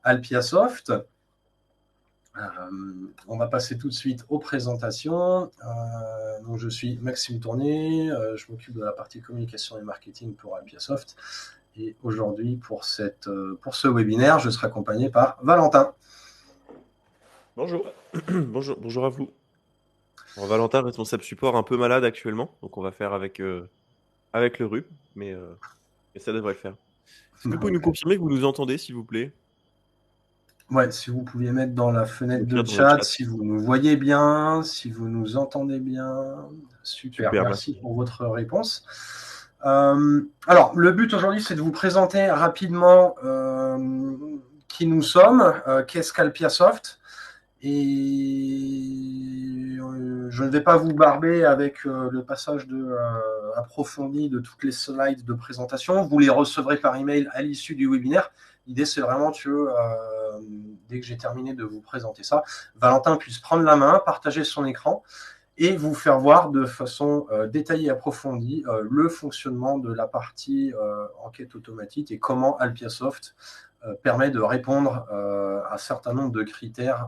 Alpiasoft. On va passer tout de suite aux présentations. Donc je suis Maxime Tourné, je m'occupe de la partie communication et marketing pour Alpiasoft. Et aujourd'hui, pour ce webinaire, je serai accompagné par Valentin. Bonjour. Bonjour à vous. Alors, Valentin, responsable support, un peu malade actuellement, donc on va faire avec le rhume, mais ça devrait le faire. Est-ce que vous pouvez nous confirmer que vous nous entendez, s'il vous plaît? Ouais, si vous pouviez mettre dans la fenêtre de Écrire dans le chat, chat. si vous nous voyez bien, si vous nous entendez bien. Super, Super, merci merci. pour votre réponse. Alors, le but aujourd'hui, c'est de vous présenter rapidement qui nous sommes, qu'est-ce qu'Alpiasoft. Et je ne vais pas vous barber avec le passage approfondi de toutes les slides de présentation. Vous les recevrez par email à l'issue du webinaire. L'idée, c'est vraiment que dès que j'ai terminé de vous présenter ça, Valentin puisse prendre la main, partager son écran et vous faire voir de façon détaillée et approfondie le fonctionnement de la partie enquête automatique et comment Alpiasoft permet de répondre à un certain nombre de critères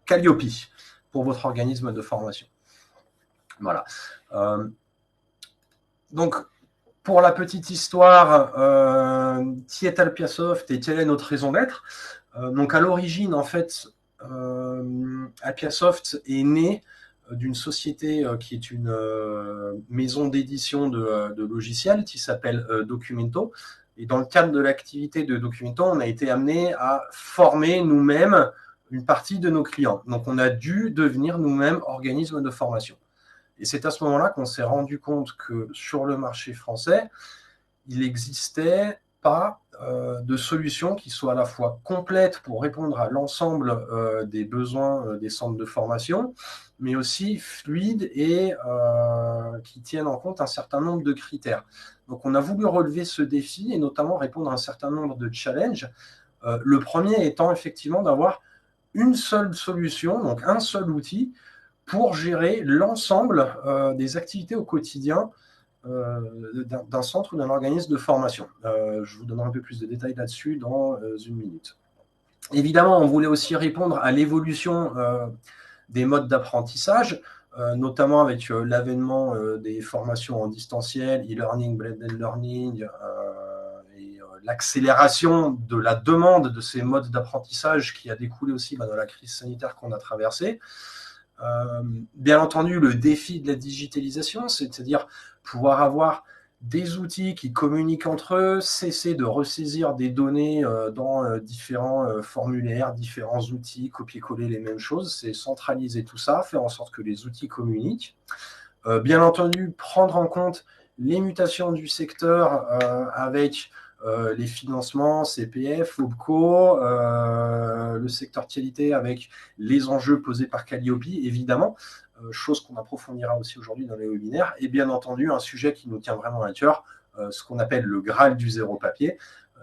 Calliope pour votre organisme de formation. Voilà. Donc, pour la petite histoire, qui est Alpiasoft et quelle est notre raison d'être? Donc, à l'origine, en fait, Alpiasoft est né d'une société qui est une maison d'édition de logiciels qui s'appelle Documento. Et dans le cadre de l'activité de Documento, on a été amené à former nous-mêmes une partie de nos clients. Donc, on a dû devenir nous-mêmes organisme de formation. Et c'est à ce moment-là qu'on s'est rendu compte que sur le marché français, il n'existait pas de solution qui soit à la fois complète pour répondre à l'ensemble des besoins des centres de formation, mais aussi fluide et qui tienne en compte un certain nombre de critères. Donc on a voulu relever ce défi et notamment répondre à un certain nombre de challenges. Le premier étant effectivement d'avoir une seule solution, donc un seul outil, pour gérer l'ensemble des activités au quotidien d'un centre ou d'un organisme de formation. Je vous donnerai un peu plus de détails là-dessus dans une minute. Évidemment, on voulait aussi répondre à l'évolution des modes d'apprentissage, notamment avec l'avènement des formations en distanciel, e-learning, blended learning, et l'accélération de la demande de ces modes d'apprentissage qui a découlé aussi de la crise sanitaire qu'on a traversée. Bien entendu, le défi de la digitalisation, c'est-à-dire pouvoir avoir des outils qui communiquent entre eux, cesser de ressaisir des données dans différents formulaires, différents outils, copier-coller les mêmes choses, c'est centraliser tout ça, faire en sorte que les outils communiquent. Bien entendu, prendre en compte les mutations du secteur avec les financements, CPF, OPCO, le secteur qualité avec les enjeux posés par Calliope, évidemment, chose qu'on approfondira aussi aujourd'hui dans les webinaires, et bien entendu, un sujet qui nous tient vraiment à cœur, ce qu'on appelle le Graal du zéro papier,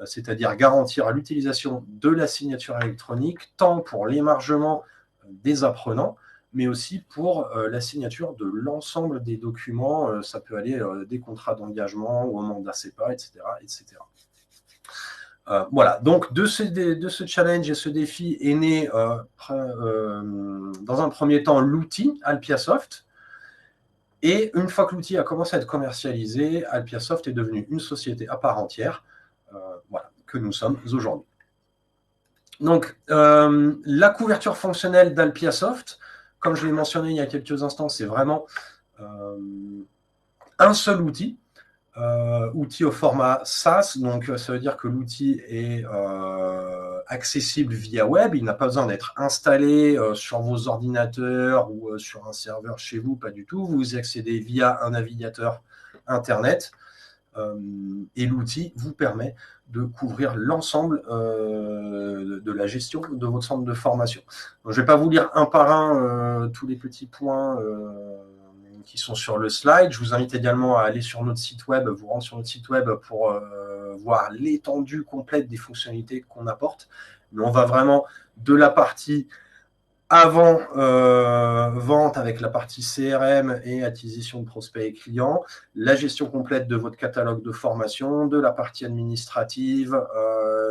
c'est-à-dire garantir l'utilisation de la signature électronique, tant pour l'émargement des apprenants, mais aussi pour la signature de l'ensemble des documents. Ça peut aller des contrats d'engagement au mandat CEPA, etc. etc. Voilà, donc de ce challenge et ce défi est né dans un premier temps l'outil Alpiasoft. Et une fois que l'outil a commencé à être commercialisé, Alpiasoft est devenu une société à part entière, voilà, que nous sommes aujourd'hui. Donc, la couverture fonctionnelle d'Alpiasoft, comme je l'ai mentionné il y a quelques instants, c'est vraiment un seul outil. Outil au format SaaS, donc ça veut dire que l'outil est accessible via web, il n'a pas besoin d'être installé sur vos ordinateurs ou sur un serveur chez vous, pas du tout, vous y accédez via un navigateur internet et l'outil vous permet de couvrir l'ensemble de la gestion de votre centre de formation. Donc, je ne vais pas vous lire un par un tous les petits points qui sont sur le slide. Je vous invite également à aller sur notre site web, vous rendre sur notre site web pour voir l'étendue complète des fonctionnalités qu'on apporte. Mais on va vraiment de la partie avant vente avec la partie CRM et acquisition de prospects et clients, la gestion complète de votre catalogue de formation, de la partie administrative,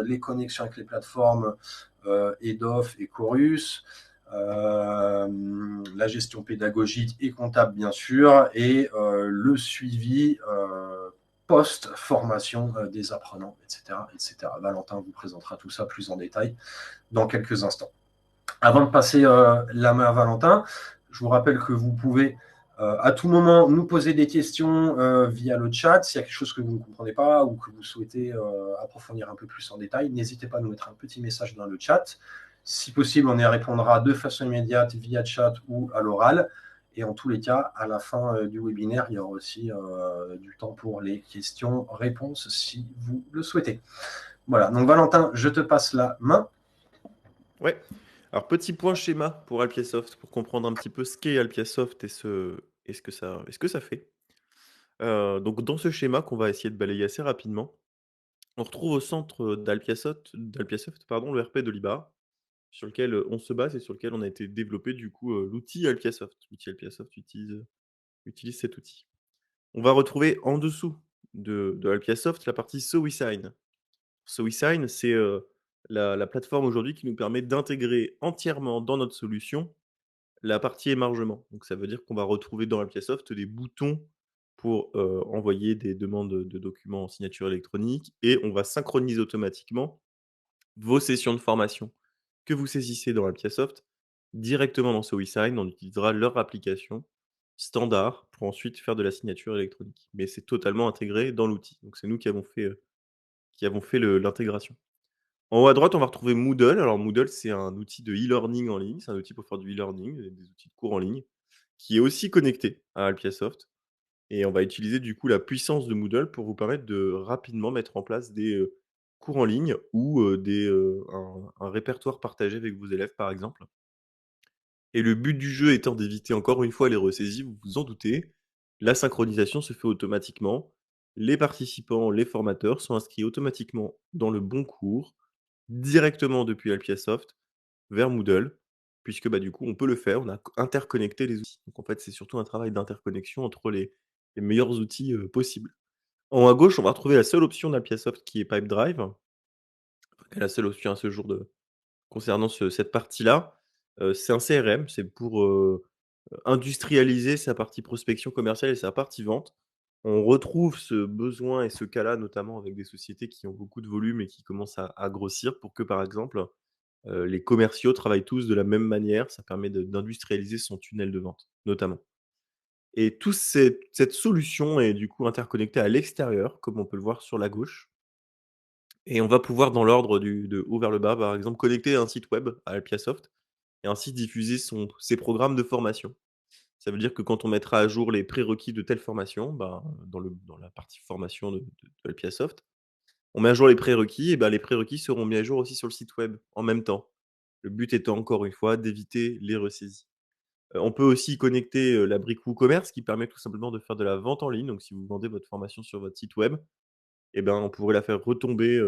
les connexions avec les plateformes EDOF et Chorus, la gestion pédagogique et comptable, bien sûr, et le suivi post-formation des apprenants, etc., etc. Valentin vous présentera tout ça plus en détail dans quelques instants. Avant de passer la main à Valentin, je vous rappelle que vous pouvez à tout moment nous poser des questions via le chat. S'il y a quelque chose que vous ne comprenez pas ou que vous souhaitez approfondir un peu plus en détail, n'hésitez pas à nous mettre un petit message dans le chat. Si possible, on y répondra de façon immédiate via chat ou à l'oral. Et en tous les cas, à la fin du webinaire, il y aura aussi du temps pour les questions-réponses si vous le souhaitez. Voilà, donc Valentin, je te passe la main. Ouais. Alors, petit point schéma pour Alpiasoft, pour comprendre un petit peu ce qu'est Alpiasoft et ce que ça fait. Donc dans ce schéma qu'on va essayer de balayer assez rapidement, on retrouve au centre d'Alpiasoft, pardon, le RP de l'IBA, sur lequel, on se base et sur lequel on a été développé du coup, l'outil Alpiasoft. L'outil Alpiasoft utilise cet outil. On va retrouver en dessous de Alpiasoft la partie SoWeSign. SoWeSign, c'est, la plateforme aujourd'hui qui nous permet d'intégrer entièrement dans notre solution la partie émargement. Donc ça veut dire qu'on va retrouver dans Alpiasoft des boutons pour, envoyer des demandes de documents en signature électronique et on va synchroniser automatiquement vos sessions de formation que vous saisissez dans Alpiasoft directement dans SoWeSign. On utilisera leur application standard pour ensuite faire de la signature électronique. Mais c'est totalement intégré dans l'outil. Donc c'est nous qui avons fait l'intégration. En haut à droite, on va retrouver Moodle. Alors Moodle, c'est un outil de e-learning en ligne. C'est un outil pour faire du e-learning, des outils de cours en ligne, qui est aussi connecté à Alpiasoft. Et on va utiliser du coup la puissance de Moodle pour vous permettre de rapidement mettre en place des, cours en ligne ou, un répertoire partagé avec vos élèves, par exemple. Et le but du jeu étant d'éviter encore une fois les ressaisies, vous vous en doutez, la synchronisation se fait automatiquement. Les participants, les formateurs sont inscrits automatiquement dans le bon cours, directement depuis Alpiasoft vers Moodle, puisque, bah, du coup, on peut le faire, on a interconnecté les outils. Donc en fait, c'est surtout un travail d'interconnexion entre les meilleurs outils, possibles. En haut à gauche, on va retrouver la seule option d'Alpiasoft qui est Pipedrive, la seule option à ce jour de concernant cette partie-là. C'est un CRM, c'est pour, industrialiser sa partie prospection commerciale et sa partie vente. On retrouve ce besoin et ce cas-là, notamment avec des sociétés qui ont beaucoup de volume et qui commencent à grossir pour que, par exemple, les commerciaux travaillent tous de la même manière. Ça permet d'industrialiser son tunnel de vente, notamment. Et toute cette solution est du coup interconnectée à l'extérieur, comme on peut le voir sur la gauche. Et on va pouvoir, dans l'ordre de haut vers le bas, par exemple, connecter un site web à Alpiasoft et ainsi diffuser ses programmes de formation. Ça veut dire que quand on mettra à jour les prérequis de telle formation, ben, dans la partie formation de Alpiasoft, on met à jour les prérequis et ben, les prérequis seront mis à jour aussi sur le site web en même temps. Le but étant encore une fois d'éviter les ressaisies. On peut aussi connecter, la brique WooCommerce qui permet tout simplement de faire de la vente en ligne. Donc si vous vendez votre formation sur votre site web et ben, on pourrait la faire retomber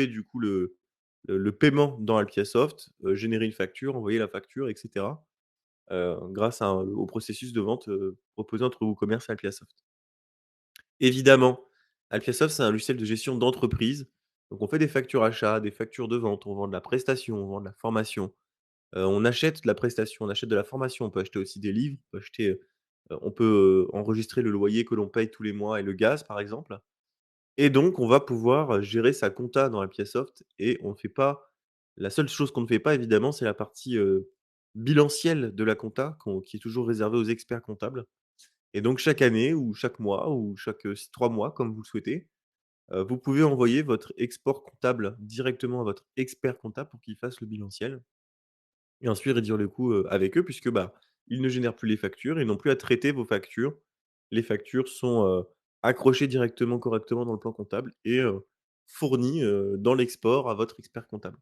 du coup le paiement dans Alpiasoft, générer une facture, envoyer la facture et cetera, grâce au processus de vente, proposé entre WooCommerce et Alpiasoft. Évidemment, Alpiasoft, c'est un logiciel de gestion d'entreprise. Donc on fait des factures achats, des factures de vente, on vend de la prestation, on vend de la formation. On achète de la prestation, on achète de la formation, on peut acheter aussi des livres, on peut, enregistrer le loyer que l'on paye tous les mois et le gaz, par exemple. Et donc on va pouvoir, gérer sa compta dans Alpiasoft et on ne fait pas la seule chose qu'on ne fait pas évidemment, c'est la partie, bilancielle de la compta qui est toujours réservée aux experts comptables. Et donc chaque année ou chaque mois ou chaque, 3 mois comme vous le souhaitez, vous pouvez envoyer votre export comptable directement à votre expert comptable pour qu'il fasse le bilanciel. Et ensuite réduire le coût, avec eux puisque, bah, ils ne génèrent plus les factures, ils n'ont plus à traiter vos factures. Les factures sont, accrochées directement, correctement dans le plan comptable et fournies, dans l'export à votre expert comptable.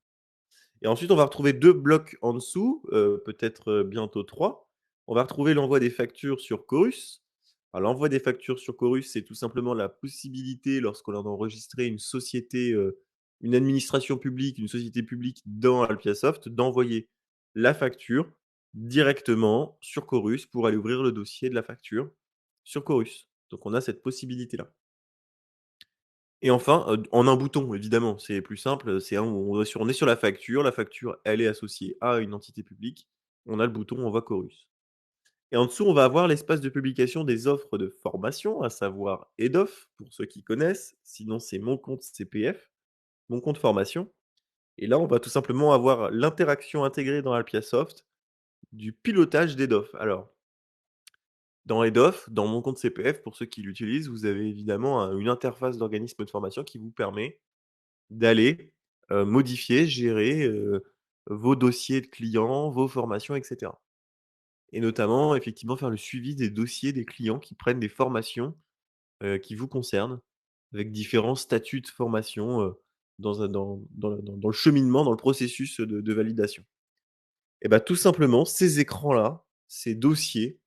Et ensuite, on va retrouver 2 blocs en dessous, peut-être, bientôt 3. On va retrouver l'envoi des factures sur Chorus. Alors l'envoi des factures sur Chorus, c'est tout simplement la possibilité lorsqu'on a enregistré une société, une administration publique, une société publique dans Alpiasoft, d'envoyer la facture directement sur Chorus pour aller ouvrir le dossier de la facture sur Chorus. Donc on a cette possibilité-là. Et enfin, en un bouton évidemment, c'est plus simple, c'est un où on est sur la facture elle est associée à une entité publique, on a le bouton Envoi Chorus. Et en dessous, on va avoir l'espace de publication des offres de formation, à savoir EDOF, pour ceux qui connaissent, sinon c'est mon compte CPF, mon compte formation. Et là, on va tout simplement avoir l'interaction intégrée dans Alpiasoft du pilotage d'EDOF. Alors, dans EDOF, dans mon compte CPF, pour ceux qui l'utilisent, vous avez évidemment une interface d'organisme de formation qui vous permet d'aller modifier, gérer vos dossiers de clients, vos formations, etc. Et notamment, effectivement, faire le suivi des dossiers des clients qui prennent des formations qui vous concernent, avec différents statuts de formation dans le cheminement, dans le processus de validation. Et bah, tout simplement, ces écrans-là, ces dossiers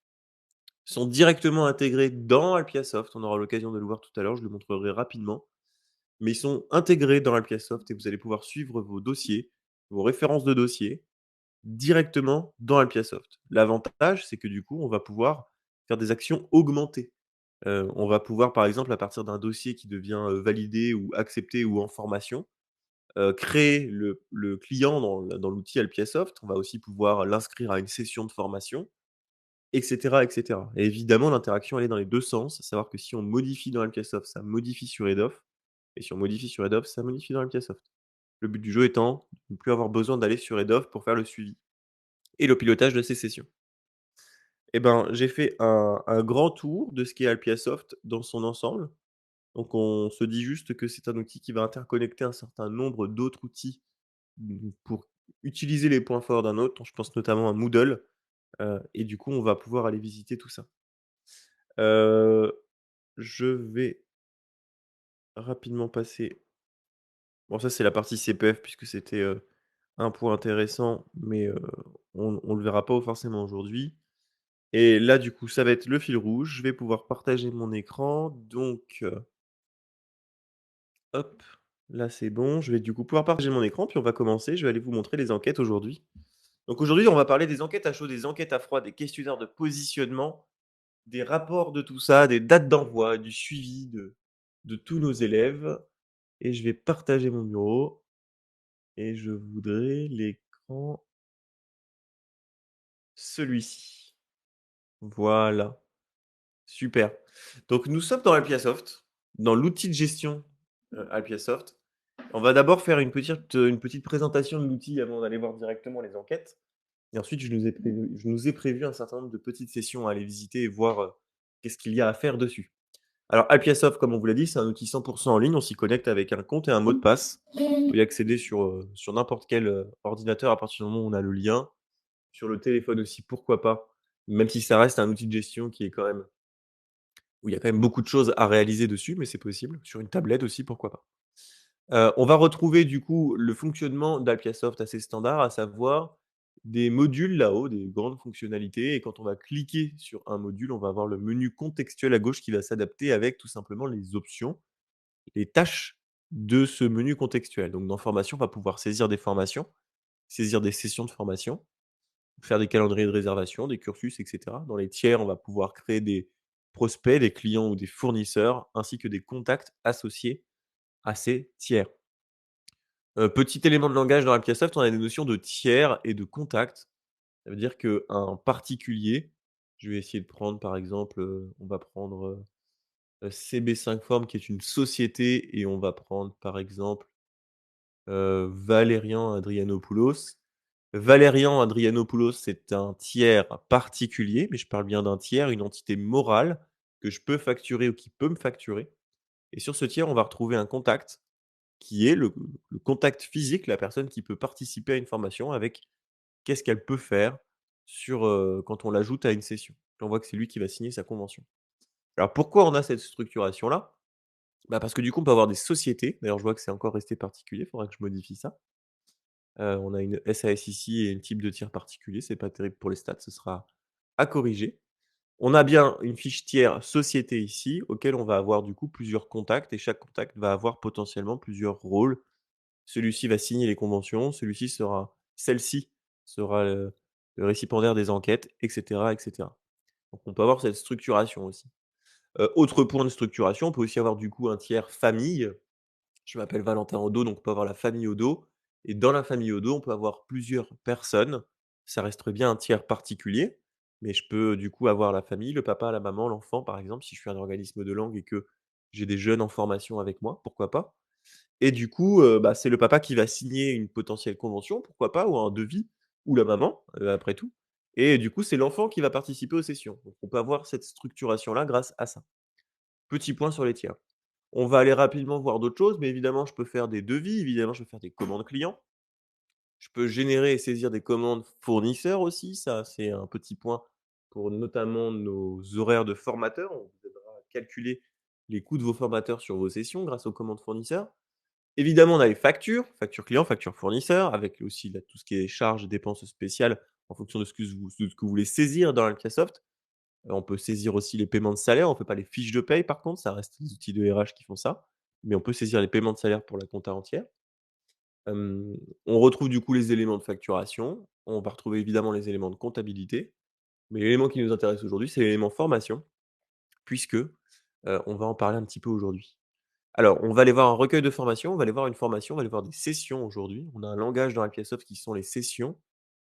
sont directement intégrés dans Alpiasoft. On aura l'occasion de le voir tout à l'heure, je le montrerai rapidement. Mais ils sont intégrés dans Alpiasoft et vous allez pouvoir suivre vos dossiers, vos références de dossiers directement dans Alpiasoft. L'avantage, c'est que du coup, on va pouvoir faire des actions augmentées. On va pouvoir, par exemple, à partir d'un dossier qui devient, validé ou accepté ou en formation, créer le client dans l'outil Alpiasoft. On va aussi pouvoir l'inscrire à une session de formation et cetera et cetera. Et évidemment, l'interaction, elle est dans les 2 sens. À savoir que si on modifie dans Alpiasoft, ça modifie sur EDOF et si on modifie sur EDOF, ça modifie dans Alpiasoft. Le but du jeu étant de ne plus avoir besoin d'aller sur EDOF pour faire le suivi et le pilotage de ces sessions. Et ben, j'ai fait un grand tour de ce qu'est Alpiasoft dans son ensemble. Donc on se dit juste que c'est un outil qui va interconnecter un certain nombre d'autres outils, pour utiliser les points forts d'un autre. Je pense notamment à Moodle, et du coup, on va pouvoir aller visiter tout ça. Heu, je vais rapidement passer bon ça c'est la partie CPF puisque c'était, un point intéressant, mais, on le verra pas forcément aujourd'hui. Et là, du coup, ça va être le fil rouge. Je vais pouvoir partager mon écran. Donc, hop, là, c'est bon. Je vais du coup pouvoir partager mon écran, puis on va commencer. Je vais aller vous montrer les enquêtes aujourd'hui. Donc aujourd'hui, on va parler des enquêtes à chaud, des enquêtes à froid, des questionnaires de positionnement, des rapports de tout ça, des dates d'envoi, du suivi de tous nos élèves. Et je vais partager mon bureau et je voudrais l'écran celui-ci. Voilà, super. Donc nous sommes dans Alpiasoft, dans l'outil de gestion, Alpiasoft. On va d'abord faire une petite présentation de l'outil avant d'aller voir directement les enquêtes. Et ensuite, je nous ai prévu un certain nombre de petites sessions à aller visiter et voir, qu'est-ce qu'il y a à faire dessus. Alors Alpiasoft, comme on vous l'a dit, c'est un outil 100 en ligne. On s'y connecte avec un compte et un mot de passe. Vous pouvez y accéder sur n'importe quel, ordinateur à partir du moment où on a le lien. Sur le téléphone aussi, pourquoi pas? Même si ça reste un outil de gestion qui est quand même où il y a quand même beaucoup de choses à réaliser dessus, mais c'est possible. Sur une tablette aussi, pourquoi pas? On va retrouver du coup le fonctionnement d'Alpiasoft assez standard, à savoir des modules là-haut, des grandes fonctionnalités et quand on va cliquer sur un module, on va avoir le menu contextuel à gauche qui va s'adapter avec tout simplement les options, les tâches de ce menu contextuel. Donc dans formation, on va pouvoir saisir des formations, saisir des sessions de formation, faire des calendriers de réservation, des cursus et cetera. Dans les tiers, on va pouvoir créer des prospects, des clients ou des fournisseurs, ainsi que des contacts associés à ces tiers. Petit élément de langage dans Appiasoft, on a des notions de tiers et de contact. Ça veut dire qu'un particulier, je vais essayer de prendre par exemple, on va prendre, CB5 Form qui est une société et on va prendre par exemple, Valérian Adrianopoulos. Valérian Adrianopoulos, c'est un tiers particulier, mais je parle bien d'un tiers, une entité morale que je peux facturer ou qui peut me facturer et sur ce tiers, on va retrouver un contact qui est le contact physique, la personne qui peut participer à une formation avec qu'est-ce qu'elle peut faire quand on l'ajoute à une session. On voit que c'est lui qui va signer sa convention. Alors pourquoi on a cette structuration-là? Bah, parce que du coup, on peut avoir des sociétés. D'ailleurs, je vois que c'est encore resté particulier, il faudra que je modifie ça. On a une SAS ici et un type de tiers particulier, c'est pas terrible pour les stats, ce sera à corriger. On a bien une fiche tiers société ici, auquel on va avoir du coup plusieurs contacts et chaque contact va avoir potentiellement plusieurs rôles. Celui-ci va signer les conventions, celle-ci sera le récipiendaire des enquêtes et cetera et cetera. Donc on peut avoir cette structuration aussi. Autre point de structuration, on peut aussi avoir du coup un tiers famille. Je m'appelle Valentin Odo, donc on peut avoir la famille Odo et dans la famille Odo, on peut avoir plusieurs personnes. Ça resterait bien un tiers particulier, mais je peux du coup avoir la famille, le papa, la maman, l'enfant, par exemple, si je suis un organisme de langue et que j'ai des jeunes en formation avec moi, pourquoi pas? Et du coup, bah, c'est le papa qui va signer une potentielle convention, pourquoi pas, ou un devis, ou la maman, après tout. Et du coup, c'est l'enfant qui va participer aux sessions. Donc on peut avoir cette structuration-là grâce à ça. Petit point sur les tiers. On va aller rapidement voir d'autres choses, mais évidemment, je peux faire des devis, évidemment, je peux faire des commandes clients. Je peux générer et saisir des commandes fournisseurs aussi, ça, c'est un petit point pour notamment nos horaires de formateurs. On vous aidera à calculer les coûts de vos formateurs sur vos sessions grâce aux commandes fournisseurs. Évidemment, on a les factures, factures clients, factures fournisseurs, avec aussi là, tout ce qui est charges et dépenses spéciales en fonction de ce que vous voulez saisir dans Alcasoft. On peut saisir aussi les paiements de salaire, on ne fait pas les fiches de paye par contre, ça reste les outils de RH qui font ça, mais on peut saisir les paiements de salaire pour la compta entière. Hem, on retrouve du coup les éléments de facturation, on va retrouver évidemment les éléments de comptabilité, mais l'élément qui nous intéresse aujourd'hui, c'est l'élément formation puisque, on va en parler un petit peu aujourd'hui. Alors, on va aller voir un recueil de formation, on va aller voir une formation, on va aller voir des sessions aujourd'hui. On a un langage dans Microsoft qui sont les sessions.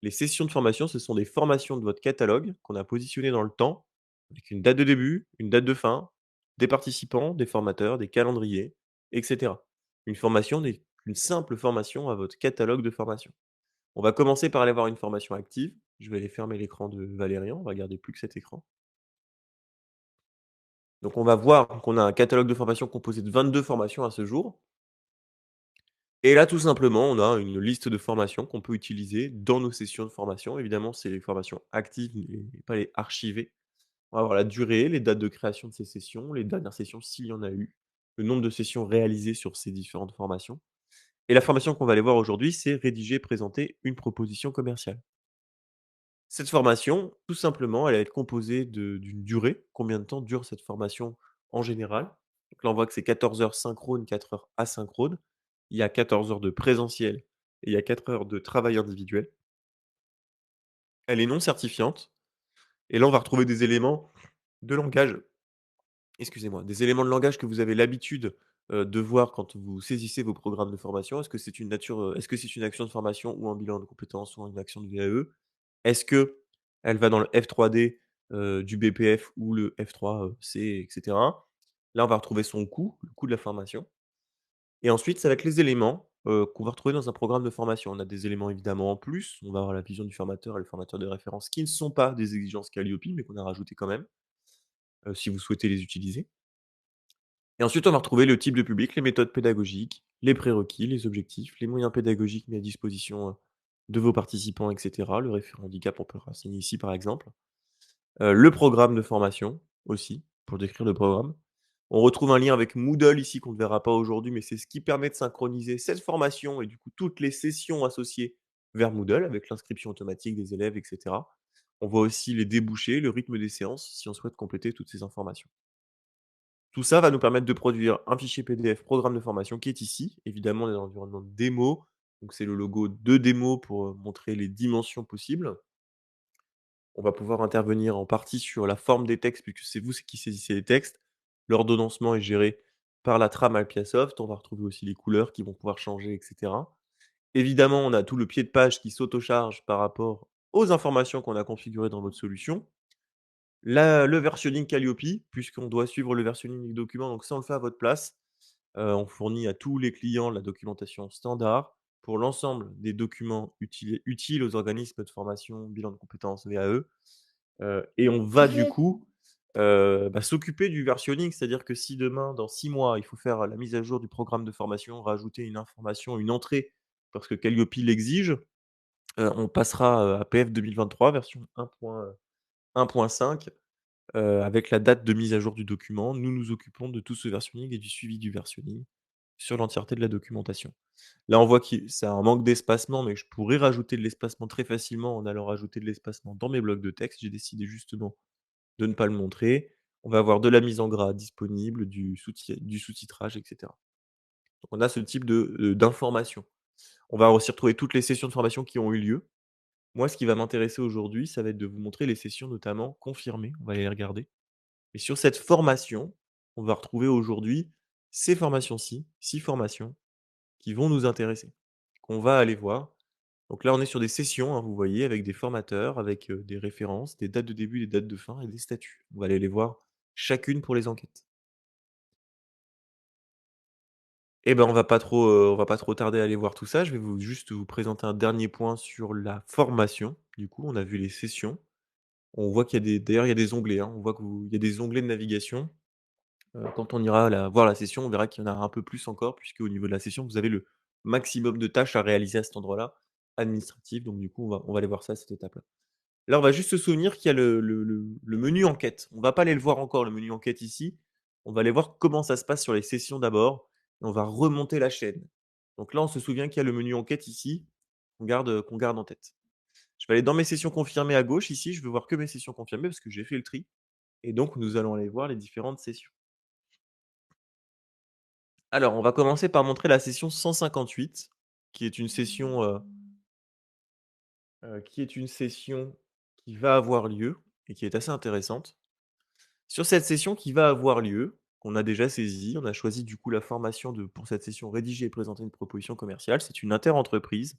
Les sessions de formation, ce sont des formations de votre catalogue qu'on a positionné dans le temps, avec une date de début, une date de fin, des participants, des formateurs, des calendriers, et cetera. Une formation n'est qu'une simple formation à votre catalogue de formation. On va commencer par aller voir une formation active. Je vais aller fermer l'écran de Valérian, on va garder plus que cet écran. Donc on va voir qu'on a un catalogue de formation composé de 22 formations à ce jour. Et là, tout simplement, on a une liste de formations qu'on peut utiliser dans nos sessions de formation. Évidemment, c'est les formations actives et pas les archivées. On va avoir la durée, les dates de création de ces sessions, les dernières sessions s'il y en a eu, le nombre de sessions réalisées sur ces différentes formations. Et la formation qu'on va aller voir aujourd'hui, c'est rédiger et présenter une proposition commerciale. Cette formation, tout simplement, elle va être composée d'une durée. Combien de temps dure cette formation en général? Donc là, on voit que c'est 14 heures synchrone, 4 heures asynchrone. Il y a 14 heures de présentiel et il y a 4 heures de travail individuel. Elle est non certifiante et là, on va retrouver des éléments de langage, excusez-moi, des éléments de langage que vous avez l'habitude, de voir quand vous saisissez vos programmes de formation. Est-ce que c'est une action de formation ou un bilan de compétences ou une action de VAE? Est-ce qu'elle va dans le F3D, du BPF ou le F3C et cetera? Là, on va retrouver son coût, le coût de la formation et ensuite, ça va être les éléments, qu'on va retrouver dans un programme de formation. On a des éléments évidemment en plus, on va avoir la vision du formateur et le formateur de référence qui ne sont pas des exigences Calliope, mais qu'on a rajouté quand même, si vous souhaitez les utiliser et ensuite, on va retrouver le type de public, les méthodes pédagogiques, les prérequis, les objectifs, les moyens pédagogiques mis à disposition, de vos participants et cetera. Le référent handicap, on peut le renseigner ici, par exemple. Le programme de formation aussi, pour décrire le programme. On retrouve un lien avec Moodle ici qu'on ne verra pas aujourd'hui, mais c'est ce qui permet de synchroniser cette formation et du coup toutes les sessions associées vers Moodle avec l'inscription automatique des élèves et cetera. On voit aussi les débouchés, le rythme des séances si on souhaite compléter toutes ces informations. Tout ça va nous permettre de produire un fichier PDF programme de formation qui est ici. Évidemment, on est dans l'environnement de démo, donc c'est le logo de démo pour, montrer les dimensions possibles. On va pouvoir intervenir en partie sur la forme des textes puisque c'est vous qui saisissez les textes. L'ordonnancement est géré par la trame Alpiasoft. On va retrouver aussi les couleurs qui vont pouvoir changer et cetera. Évidemment, on a tout le pied de page qui s'autocharge par rapport aux informations qu'on a configurées dans votre solution. Le versionning Calliope, puisqu'on doit suivre le versionning du document, donc ça, on le fait à votre place. On fournit à tous les clients la documentation standard pour l'ensemble des documents utiles aux organismes de formation, bilan de compétences, VAE. Et on va du coup, bah, s'occuper du versionning. C'est-à-dire que si demain, dans 6 mois, il faut faire la mise à jour du programme de formation, rajouter une information, une entrée, parce que Calliope l'exige, on passera, à PF 2023 version 1.5, avec la date de mise à jour du document. Nous nous occupons de tout ce versionning et du suivi du versionning sur l'entièreté de la documentation. Là, on voit que c'est un manque d'espacement, mais je pourrais rajouter de l'espacement très facilement en allant rajouter de l'espacement dans mes blocs de texte. J'ai décidé justement de ne pas le montrer. On va avoir de la mise en gras disponible, du sous-titrage et cetera. Donc on a ce type d'informations. On va aussi retrouver toutes les sessions de formation qui ont eu lieu. Moi, ce qui va m'intéresser aujourd'hui, ça va être de vous montrer les sessions notamment confirmées. On va aller les regarder. Mais sur cette formation, on va retrouver aujourd'hui ces formations-ci, 6 formations qui vont nous intéresser, qu'on va aller voir. Donc là, on est sur des sessions, hein, vous voyez, avec des formateurs, avec, des références, des dates de début, des dates de fin et des statuts. On va aller les voir chacune pour les enquêtes. Eh ben, on va pas trop tarder à aller voir tout ça. Je vais juste vous présenter un dernier point sur la formation. Du coup, on a vu les sessions. On voit qu'il y a d'ailleurs, il y a des onglets, hein. On voit il y a des onglets de navigation. Quand on ira voir la session, on verra qu'il y en a un peu plus encore, puisqu'au niveau de la session, vous avez le maximum de tâches à réaliser à cet endroit-là, administratives. Donc du coup, on va aller voir ça à cette étape-là. Là, on va juste se souvenir qu'il y a le menu enquête. On va pas aller le voir encore, le menu enquête ici. On va aller voir comment ça se passe sur les sessions d'abord et on va remonter la chaîne. Donc là, on se souvient qu'il y a le menu enquête ici, qu'on garde en tête. Je vais aller dans mes sessions confirmées à gauche ici, je veux voir que mes sessions confirmées parce que j'ai fait le tri et donc nous allons aller voir les différentes sessions. Alors, on va commencer par montrer la session 158 qui est une session, qui va avoir lieu et qui est assez intéressante. Sur cette session qui va avoir lieu, qu'on a déjà saisie, on a choisi du coup la formation pour cette session rédiger et présenter une proposition commerciale. C'est une interentreprise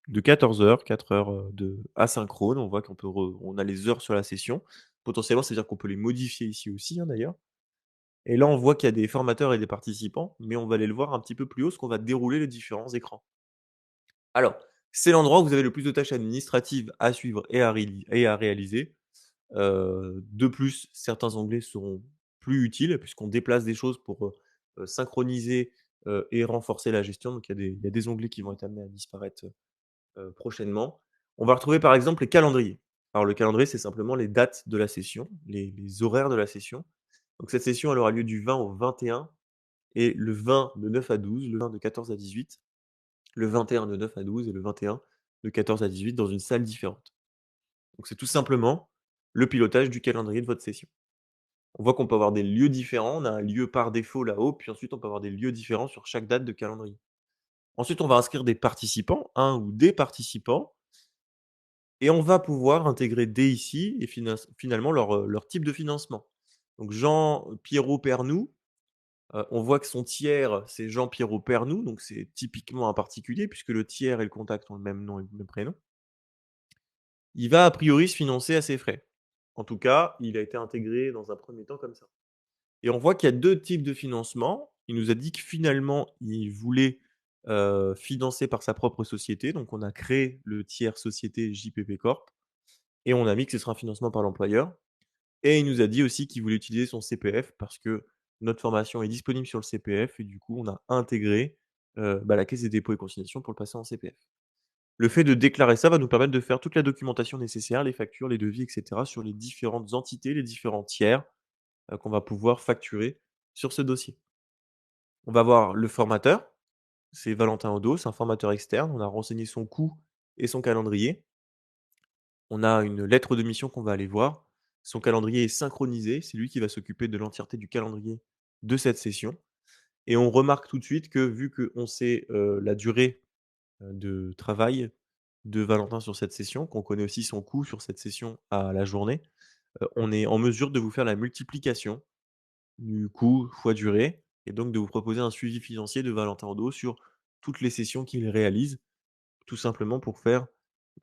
de 14 heures, 4 heures, de asynchrone. On voit on a les heures sur la session. Potentiellement, c'est-à-dire qu'on peut les modifier ici aussi, hein, d'ailleurs. Et là, on voit qu'il y a des formateurs et des participants, mais on va aller le voir un petit peu plus haut, parce qu'on va dérouler les différents écrans. Alors, c'est l'endroit où vous avez le plus de tâches administratives à suivre et à réaliser. De plus, certains onglets seront plus utiles puisqu'on déplace des choses pour, synchroniser, et renforcer la gestion. Donc il y a des onglets qui vont être amenés à disparaître, prochainement. On va retrouver par exemple les calendriers. Alors le calendrier, c'est simplement les dates de la session, les horaires de la session. Donc cette session, elle aura lieu du 20 au 21 et le 20 de 9 à 12, le 20 de 14 à 18, le 21 de 9 à 12 et le 21 de 14 à 18 dans une salle différente. Donc c'est tout simplement le pilotage du calendrier de votre session. On voit qu'on peut avoir des lieux différents, on a un lieu par défaut là-haut, puis ensuite on peut avoir des lieux différents sur chaque date de calendrier. Ensuite, on va inscrire des participants, un ou des participants, et on va pouvoir intégrer dès ici et finalement leur type de financement. Donc Jean Pierrot Pernou, on voit que son tiers, c'est Jean Pierrot Pernou, donc c'est typiquement un particulier puisque le tiers et le contact ont le même nom et le même prénom. Il va a priori se financer à ses frais. En tout cas, il a été intégré dans un premier temps comme ça. Et on voit qu'il y a 2 types de financement. Il nous a dit que finalement, il voulait, financer par sa propre société. Donc on a créé le tiers société JPP Corp et on a mis que ce sera un financement par l'employeur. Et il nous a dit aussi qu'il voulait utiliser son CPF parce que notre formation est disponible sur le CPF et du coup, on a intégré, la Caisse des dépôts et consignations pour le passer en CPF. Le fait de déclarer ça va nous permettre de faire toute la documentation nécessaire, les factures, les devis et cetera sur les différentes entités, les différents tiers, qu'on va pouvoir facturer sur ce dossier. On va voir le formateur, c'est Valentin Odo, c'est un formateur externe. On a renseigné son coût et son calendrier. On a une lettre de mission qu'on va aller voir. Son calendrier est synchronisé, c'est lui qui va s'occuper de l'entièreté du calendrier de cette session et on remarque tout de suite que vu qu'on sait, la durée, de travail de Valentin sur cette session, qu'on connaît aussi son coût sur cette session à la journée, on est en mesure de vous faire la multiplication du coût fois durée et donc de vous proposer un suivi financier de Valentin Odo sur toutes les sessions qu'il réalise, tout simplement pour faire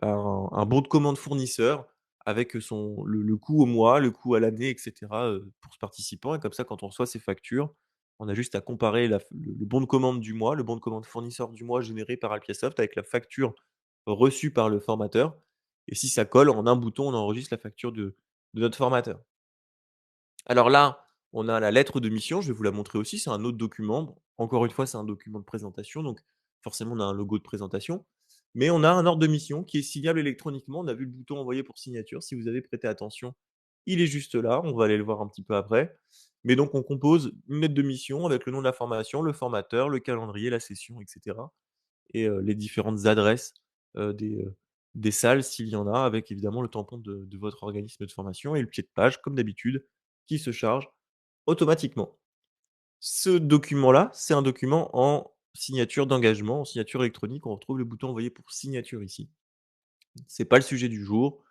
un bon de commande fournisseur avec le coût au mois, le coût à l'année et cetera, pour ce participant et comme ça, quand on reçoit ses factures, on a juste à comparer le bon de commande du mois, le bon de commande fournisseur du mois généré par Alpiasoft avec la facture reçue par le formateur et si ça colle, en un bouton, on enregistre la facture de notre formateur. Alors là, on a la lettre de mission, je vais vous la montrer aussi, c'est un autre document. Bon, encore une fois, c'est un document de présentation, donc forcément on a un logo de présentation. Mais on a un ordre de mission qui est signable électroniquement. On a vu le bouton envoyer pour signature. Si vous avez prêté attention, il est juste là. On va aller le voir un petit peu après. Mais donc on compose une lettre de mission avec le nom de la formation, le formateur, le calendrier, la session, etc. Et les différentes adresses, des salles s'il y en a, avec évidemment le tampon de votre organisme de formation et le pied de page comme d'habitude, qui se charge automatiquement. Ce document-là, c'est un document en signature d'engagement, en signature électronique. On retrouve le bouton envoyer pour signature ici. C'est pas le sujet du jour.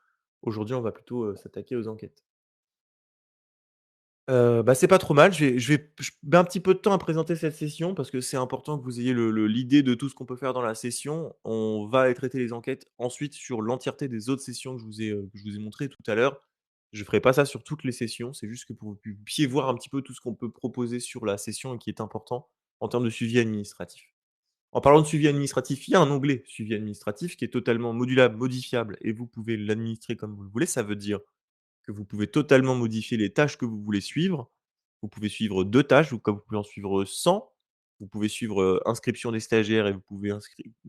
Aujourd'hui, on va plutôt, s'attaquer aux enquêtes. C'est pas trop mal. Je mets un petit peu de temps à présenter cette session parce que c'est important que vous ayez l'idée de tout ce qu'on peut faire dans la session. On va aller traiter les enquêtes ensuite sur l'entièreté des autres sessions que je vous ai montrées tout à l'heure. Je ferai pas ça sur toutes les sessions, c'est juste que pour que vous puissiez voir un petit peu tout ce qu'on peut proposer sur la session et qui est important en termes de suivi administratif. En parlant de suivi administratif, il y a un onglet suivi administratif qui est totalement modulable, modifiable et vous pouvez l'administrer comme vous le voulez. Ça veut dire que vous pouvez totalement modifier les tâches que vous voulez suivre. Vous pouvez suivre 2 tâches ou comme vous pouvez en suivre 100. Vous pouvez suivre, inscription des stagiaires et vous pouvez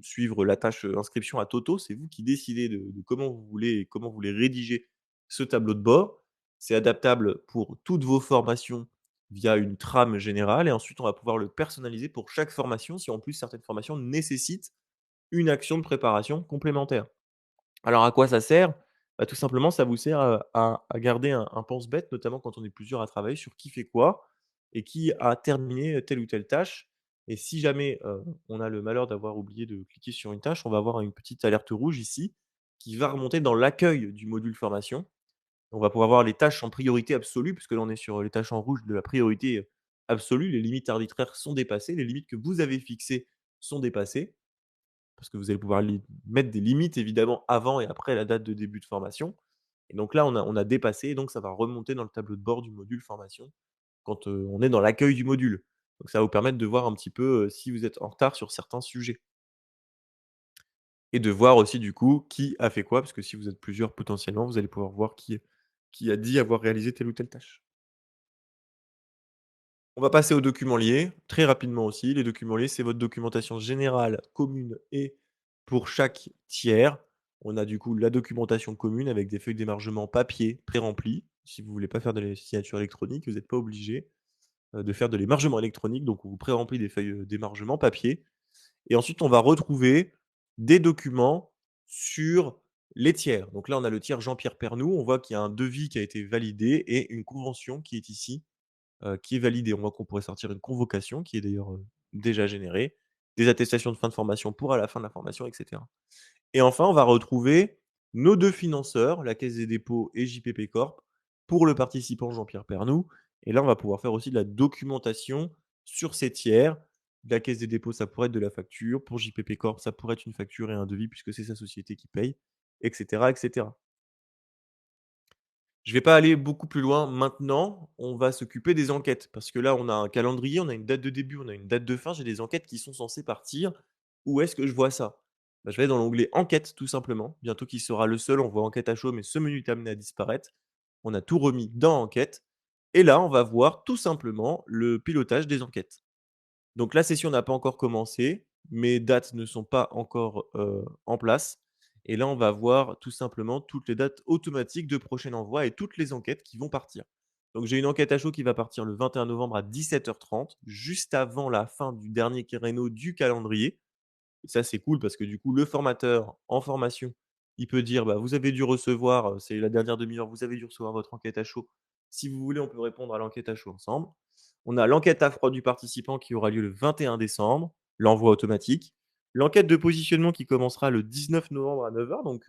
suivre la tâche, inscription à Toto. C'est vous qui décidez de comment vous voulez et comment vous voulez rédiger ce tableau de bord. C'est adaptable pour toutes vos formations via une trame générale et ensuite on va pouvoir le personnaliser pour chaque formation si en plus certaines formations nécessitent une action de préparation complémentaire. Alors à quoi ça sert? Tout simplement, ça vous sert, à garder un pense-bête, notamment quand on est plusieurs à travailler sur qui fait quoi et qui a terminé telle ou telle tâche et si jamais, on a le malheur d'avoir oublié de cliquer sur une tâche, on va avoir une petite alerte rouge ici, qui va remonter dans l'accueil du module formation. On va pouvoir voir les tâches en priorité absolue, puisque là on est sur les tâches en rouge de la priorité, absolue. Les limites arbitraires sont dépassées, les limites que vous avez fixées sont dépassées. Parce que vous allez pouvoir mettre des limites évidemment avant et après la date de début de formation. Et donc là, on a dépassé et donc ça va remonter dans le tableau de bord du module formation quand, on est dans l'accueil du module. Donc ça va vous permettre de voir un petit peu, si vous êtes en retard sur certains sujets et de voir aussi du coup qui a fait quoi, parce que si vous êtes plusieurs potentiellement, vous allez pouvoir voir qui a dit avoir réalisé telle ou telle tâche. On va passer aux documents liés, très rapidement aussi. Les documents liés, c'est votre documentation générale, commune et pour chaque tiers. On a du coup la documentation commune avec des feuilles d'émargement papier pré-remplies. Si vous voulez pas faire de la signature électronique, vous n'êtes pas obligé, de faire de l'émargement électronique. Donc on vous pré-remplit des feuilles, d'émargement papier et ensuite on va retrouver des documents sur les tiers. Donc là, on a le tiers Jean-Pierre Pernoud. On voit qu'il y a un devis qui a été validé et une convention qui est ici qui est validé. On voit qu'on pourrait sortir une convocation qui est d'ailleurs, déjà générée, des attestations de fin de formation pour à la fin de la formation et cetera. Et enfin, on va retrouver nos 2 financeurs, la Caisse des dépôts et JPP Corp, pour le participant Jean-Pierre Pernoud et là, on va pouvoir faire aussi de la documentation sur ces tiers. La Caisse des dépôts, ça pourrait être de la facture. Pour JPP Corp, ça pourrait être une facture et un devis puisque c'est sa société qui paye et cetera et cetera. Je vais pas aller beaucoup plus loin maintenant, on va s'occuper des enquêtes parce que là, on a un calendrier, on a une date de début, on a une date de fin, j'ai des enquêtes qui sont censées partir. Où est-ce que je vois ça? Je vais dans l'onglet enquête tout simplement, bientôt qui sera le seul, on voit enquête à chaud, mais ce menu est amené à disparaître. On a tout remis dans enquête et là, on va voir tout simplement le pilotage des enquêtes. Donc la session n'a pas encore commencé, mes dates ne sont pas encore, en place et là, on va voir tout simplement toutes les dates automatiques de prochain envoi et toutes les enquêtes qui vont partir. Donc j'ai une enquête à chaud qui va partir le 21 novembre à 17h30, juste avant la fin du dernier créneau du calendrier. Et ça, c'est cool parce que du coup, le formateur en formation, il peut dire: «Bah, vous avez dû recevoir, c'est la dernière demi-heure, vous avez dû recevoir votre enquête à chaud. Si vous voulez, on peut répondre à l'enquête à chaud ensemble». On a l'enquête à froid du participant qui aura lieu le 21 décembre, l'envoi automatique. L'enquête de positionnement qui commencera le 19 novembre à 9h, donc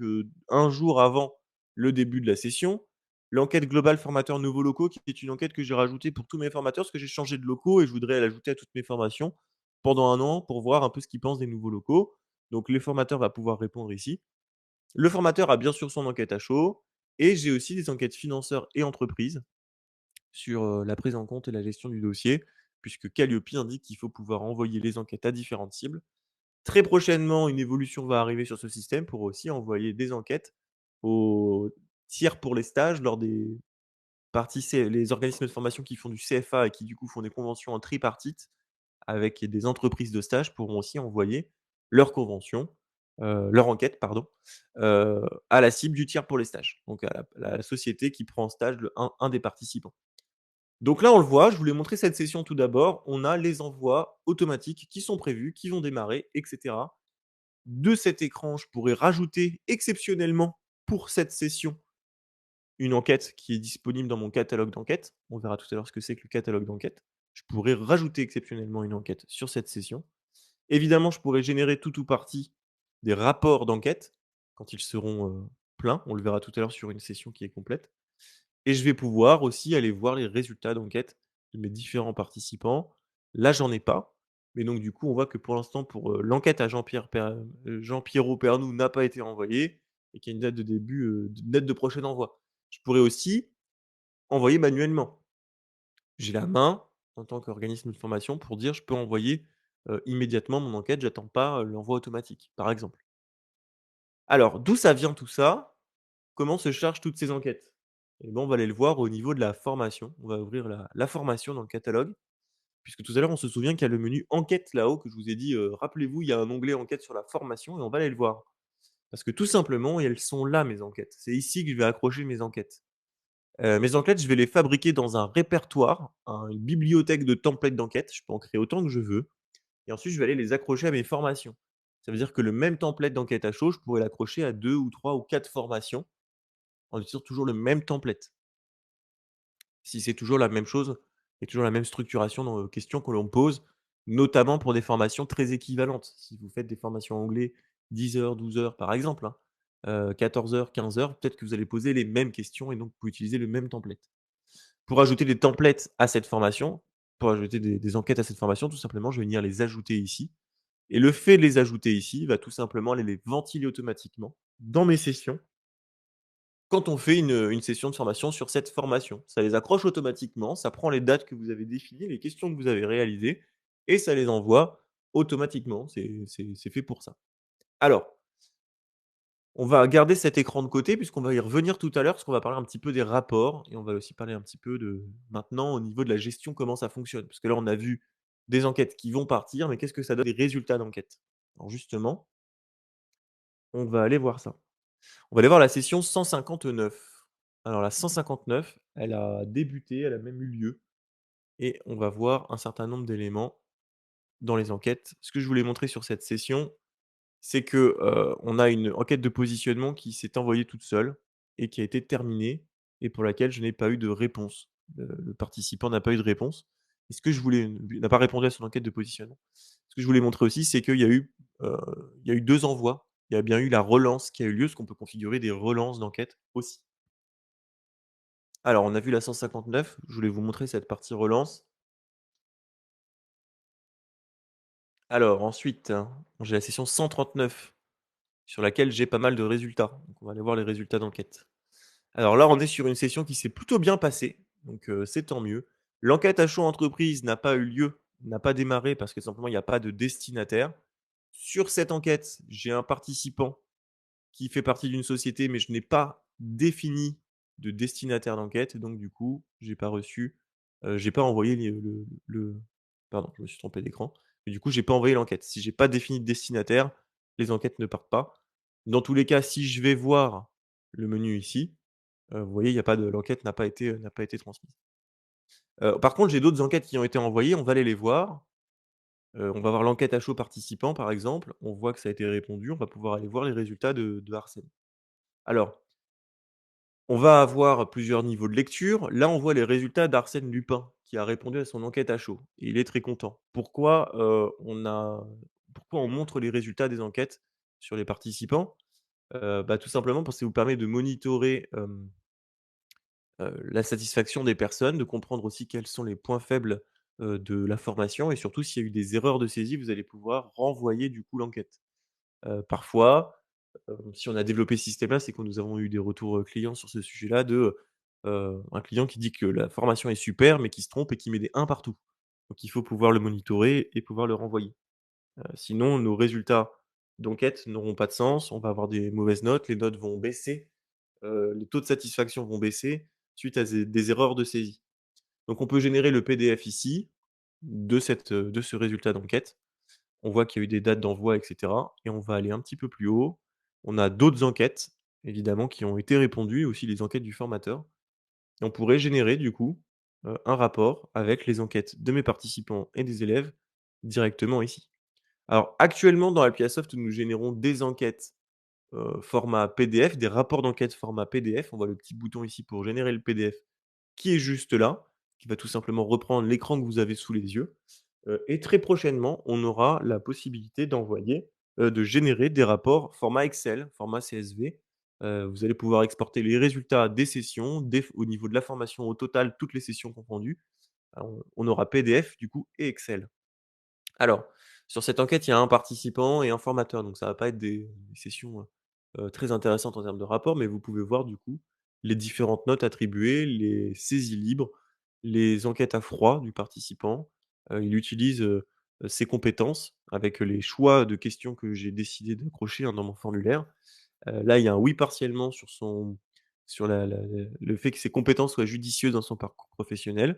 1 jour avant le début de la session. L'enquête globale formateur nouveaux locaux qui est une enquête que j'ai rajoutée pour tous mes formateurs parce que j'ai changé de locaux et je voudrais l'ajouter à toutes mes formations pendant 1 an pour voir un peu ce qu'ils pensent des nouveaux locaux. Donc le formateur va pouvoir répondre ici. Le formateur a bien sûr son enquête à chaud et j'ai aussi des enquêtes financeurs et entreprises sur, la prise en compte et la gestion du dossier, puisque Calliope indique qu'il faut pouvoir envoyer les enquêtes à différentes cibles. Très prochainement, une évolution va arriver sur ce système pour aussi envoyer des enquêtes aux tiers pour les stages lors des parties les organismes de formation qui font du CFA et qui du coup font des conventions en tripartite avec des entreprises de stage pourront aussi envoyer leur convention, leur enquête pardon, à la cible du tiers pour les stages, donc à la société qui prend en stage un des participants. Donc là, on le voit, je voulais montrer cette session tout d'abord. On a les envois automatiques qui sont prévus, qui vont démarrer, et cetera. De cet écran, je pourrais rajouter exceptionnellement pour cette session une enquête qui est disponible dans mon catalogue d'enquêtes. On verra tout à l'heure ce que c'est que le catalogue d'enquêtes. Je pourrais rajouter exceptionnellement une enquête sur cette session. Évidemment, je pourrais générer tout ou partie des rapports d'enquête quand ils seront pleins. On le verra tout à l'heure sur une session qui est complète. et je vais pouvoir aussi aller voir les résultats d'enquête de mes différents participants. Là, j'en ai pas, mais donc du coup, on voit que pour l'instant, pour, l'enquête à Jean Pierrot Pernou n'a pas été envoyée et qu'il y a une date de début, une date de prochain envoi. Je pourrais aussi envoyer manuellement. J'ai la main, en tant qu'organisme de formation, pour dire: «Je peux envoyer, immédiatement mon enquête, j'attends pas, l'envoi automatique», par exemple. Alors, d'où ça vient tout ça? Comment se chargent toutes ces enquêtes? Et ben, on va aller le voir au niveau de la formation. On va ouvrir la formation dans le catalogue, puisque tout à l'heure, on se souvient qu'il y a le menu enquête là-haut que je vous ai dit, rappelez-vous, il y a un onglet enquête sur la formation et on va aller le voir. Parce que tout simplement, elles sont là mes enquêtes. C'est ici que je vais accrocher mes enquêtes. Mes enquêtes, je vais les fabriquer dans un répertoire, une bibliothèque de templates d'enquêtes. Je peux en créer autant que je veux et ensuite je vais aller les accrocher à mes formations. Ça veut dire que le même template d'enquête à chaud, je pourrais l'accrocher à 2 ou 3 ou 4 formations en utilisant toujours le même template. Si c'est toujours la même chose et toujours la même structuration dans les questions que l'on pose, notamment pour des formations très équivalentes. Si vous faites des formations anglais 10 heures, 12 heures par exemple, 14 heures, 15 heures, peut-être que vous allez poser les mêmes questions et donc vous pouvez utiliser le même template. Pour ajouter des templates à cette formation, pour ajouter des enquêtes à cette formation, tout simplement, je vais venir les ajouter ici et le fait de les ajouter ici va tout simplement aller les ventiler automatiquement dans mes sessions quand on fait une session de formation sur cette formation. Ça les accroche automatiquement, ça prend les dates que vous avez définies, les questions que vous avez réalisées et ça les envoie automatiquement. C'est fait pour ça. Alors, on va garder cet écran de côté puisqu'on va y revenir tout à l'heure, parce qu'on va parler un petit peu des rapports et on va aussi parler un petit peu de maintenant au niveau de la gestion, comment ça fonctionne. Parce que là, on a vu des enquêtes qui vont partir, mais qu'est-ce que ça donne des résultats d'enquête? Alors justement, on va aller voir ça. On va aller voir la session 159. Alors la 159, elle a débuté, elle a même eu lieu et on va voir un certain nombre d'éléments dans les enquêtes. Ce que je voulais montrer sur cette session, c'est que, on a une enquête de positionnement qui s'est envoyée toute seule et qui a été terminée et pour laquelle je n'ai pas eu de réponse. Le participant n'a pas eu de réponse et ce que je voulais n'a pas répondu à son enquête de positionnement. Ce que je voulais montrer aussi, c'est heu, il y a eu 2 envois. Il y a bien eu la relance qui a eu lieu, parce qu'on peut configurer des relances d'enquête aussi. Alors, on a vu la 159, je voulais vous montrer cette partie relance. Alors ensuite, j'ai la session 139 sur laquelle j'ai pas mal de résultats. Donc on va aller voir les résultats d'enquête. Alors là, on est sur une session qui s'est plutôt bien passée, donc c'est tant mieux. L'enquête à chaud entreprise n'a pas eu lieu, n'a pas démarré parce que simplement il n'y a pas de destinataire. Sur cette enquête, j'ai un participant qui fait partie d'une société, mais je n'ai pas défini de destinataire d'enquête, donc du coup, j'ai pas envoyé le pardon, je me suis trompé d'écran, mais du coup, j'ai pas envoyé l'enquête. Si j'ai pas défini de destinataire, les enquêtes ne partent pas. Dans tous les cas, si je vais voir le menu ici, vous voyez, il y a pas de l'enquête n'a pas été transmise. Par contre, j'ai d'autres enquêtes qui ont été envoyées, on va aller les voir. On va voir l'enquête à chaud participant, par exemple, on voit que ça a été répondu, on va pouvoir aller voir les résultats de Arsène. Alors, on va avoir plusieurs niveaux de lecture. Là, on voit les résultats d'Arsène Lupin, qui a répondu à son enquête à chaud et il est très content. Pourquoi on montre les résultats des enquêtes sur les participants? Bah, tout simplement parce que ça vous permet de monitorer, la satisfaction des personnes, de comprendre aussi quels sont les points faibles, de la formation et surtout s'il y a eu des erreurs de saisie, vous allez pouvoir renvoyer du coup l'enquête. Parfois, si on a développé ce système-là, c'est que nous avons eu des retours, clients sur ce sujet-là un client qui dit que la formation est super, mais qui se trompe et qui met des 1 partout. Donc il faut pouvoir le monitorer et pouvoir le renvoyer. Sinon nos résultats d'enquête n'auront pas de sens, on va avoir des mauvaises notes, les notes vont baisser, les taux de satisfaction vont baisser suite à des erreurs de saisie. Donc on peut générer le PDF ici de ce résultat d'enquête. On voit qu'il y a eu des dates d'envoi et cetera et on va aller un petit peu plus haut. On a d'autres enquêtes, évidemment, qui ont été répondues, et aussi les enquêtes du formateur et on pourrait générer du coup, un rapport avec les enquêtes de mes participants et des élèves directement ici. Alors actuellement dans Appiasoft, nous générons des enquêtes, format PDF, des rapports d'enquête format PDF. On voit le petit bouton ici pour générer le PDF qui est juste là, qui va tout simplement reprendre l'écran que vous avez sous les yeux. Et très prochainement, on aura la possibilité d'envoyer, de générer des rapports format Excel, format CSV. Vous allez pouvoir exporter les résultats des sessions, au niveau de la formation au total, toutes les sessions confondues. On aura PDF du coup et Excel. Alors, sur cette enquête, il y a un participant et un formateur, donc ça va pas être des sessions, très intéressantes en termes de rapport, mais vous pouvez voir du coup les différentes notes attribuées, les saisies libres, les enquêtes à froid du participant. Il utilise, ses compétences avec les choix de questions que j'ai décidé d'accrocher, hein, dans mon formulaire. Là, il y a un oui partiellement sur le fait que ses compétences soient judicieuses dans son parcours professionnel.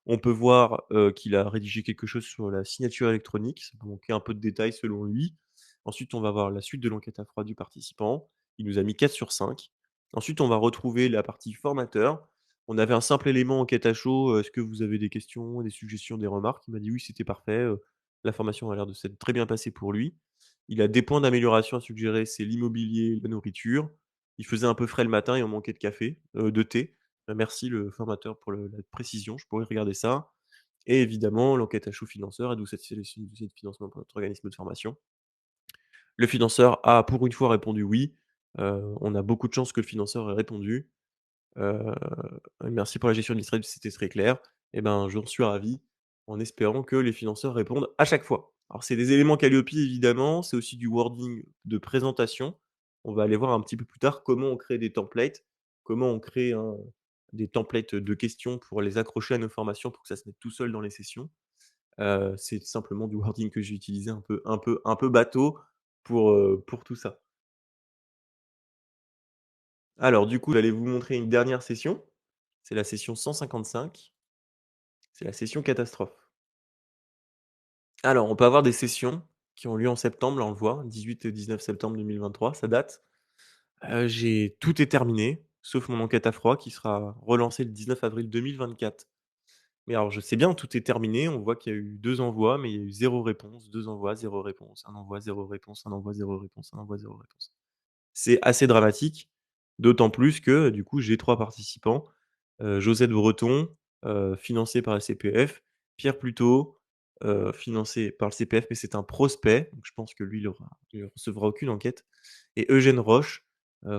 On peut voir, qu'il a rédigé quelque chose sur la signature électronique, ça peut manquer un peu de détails selon lui. Ensuite, on va voir la suite de l'enquête à froid du participant. Il nous a mis 4 sur 5. Ensuite, on va retrouver la partie formateur. On avait un simple élément enquête à chaud, «Est-ce que vous avez des questions, des suggestions, des remarques?» Il m'a dit: «Oui, c'était parfait, la formation a l'air de s'être très bien passée pour lui». Il a des points d'amélioration à suggérer, c'est l'immobilier, la nourriture. Il faisait un peu frais le matin et on manquait de café, de thé. Merci le formateur pour la précision, je pourrais regarder ça. Et évidemment, l'enquête à chaud financeur, êtes-vous satisfait du dossier de financement pour notre organisme de formation? Le financeur a pour une fois répondu oui. On a beaucoup de chance que le financeur ait répondu. Heu, merci pour la gestion administrative, c'était très clair. Et ben, j'en suis ravi, en espérant que les financeurs répondent à chaque fois. Alors c'est des éléments Calliope évidemment, c'est aussi du wording de présentation. On va aller voir un petit peu plus tard comment on crée des templates, comment on crée des templates de questions pour les accrocher à nos formations pour que ça se mette tout seul dans les sessions. C'est simplement du wording que j'ai utilisé un peu bateau pour tout ça. Alors du coup, j'allais vous montrer une dernière session, c'est la session 155. C'est la session catastrophe. Alors, on peut avoir des sessions qui ont lieu en septembre, là on le voit, 18 et 19 septembre 2023, ça date. J'ai tout est terminé, sauf mon enquête à froid qui sera relancée le 19 avril 2024. Mais alors je sais bien, tout est terminé, on voit qu'il y a eu 2 envois, mais il y a eu 0 réponse, 2 envois, 0 réponse, 1 envoi, 0 réponse, 1 envoi, 0 réponse, 1 envoi, 0 réponse. C'est assez dramatique, d'autant plus que, du coup, j'ai 3 participants. Josette Breton, financé par la CPF, Pierre Plutot, financé par le CPF, mais c'est un prospect, donc je pense que lui, il recevra aucune enquête, et Eugène Roche,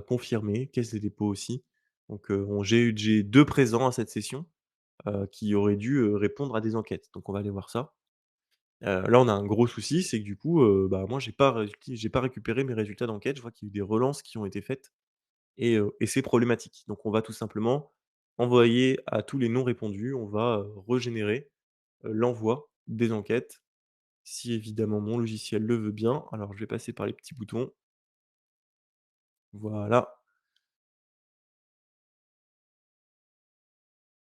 confirmé, Caisse des dépôts aussi. Donc, j'ai 2 présents à cette session, qui auraient dû, répondre à des enquêtes. Donc on va aller voir ça. Là, on a un gros souci, c'est que du coup, bah, moi j'ai pas récupéré mes résultats d'enquête. Je vois qu'il y a eu des relances qui ont été faites et c'est problématique. Donc on va tout simplement envoyer à tous les non répondus, on va, régénérer, l'envoi des enquêtes, si évidemment mon logiciel le veut bien. Alors je vais passer par les petits boutons. Voilà,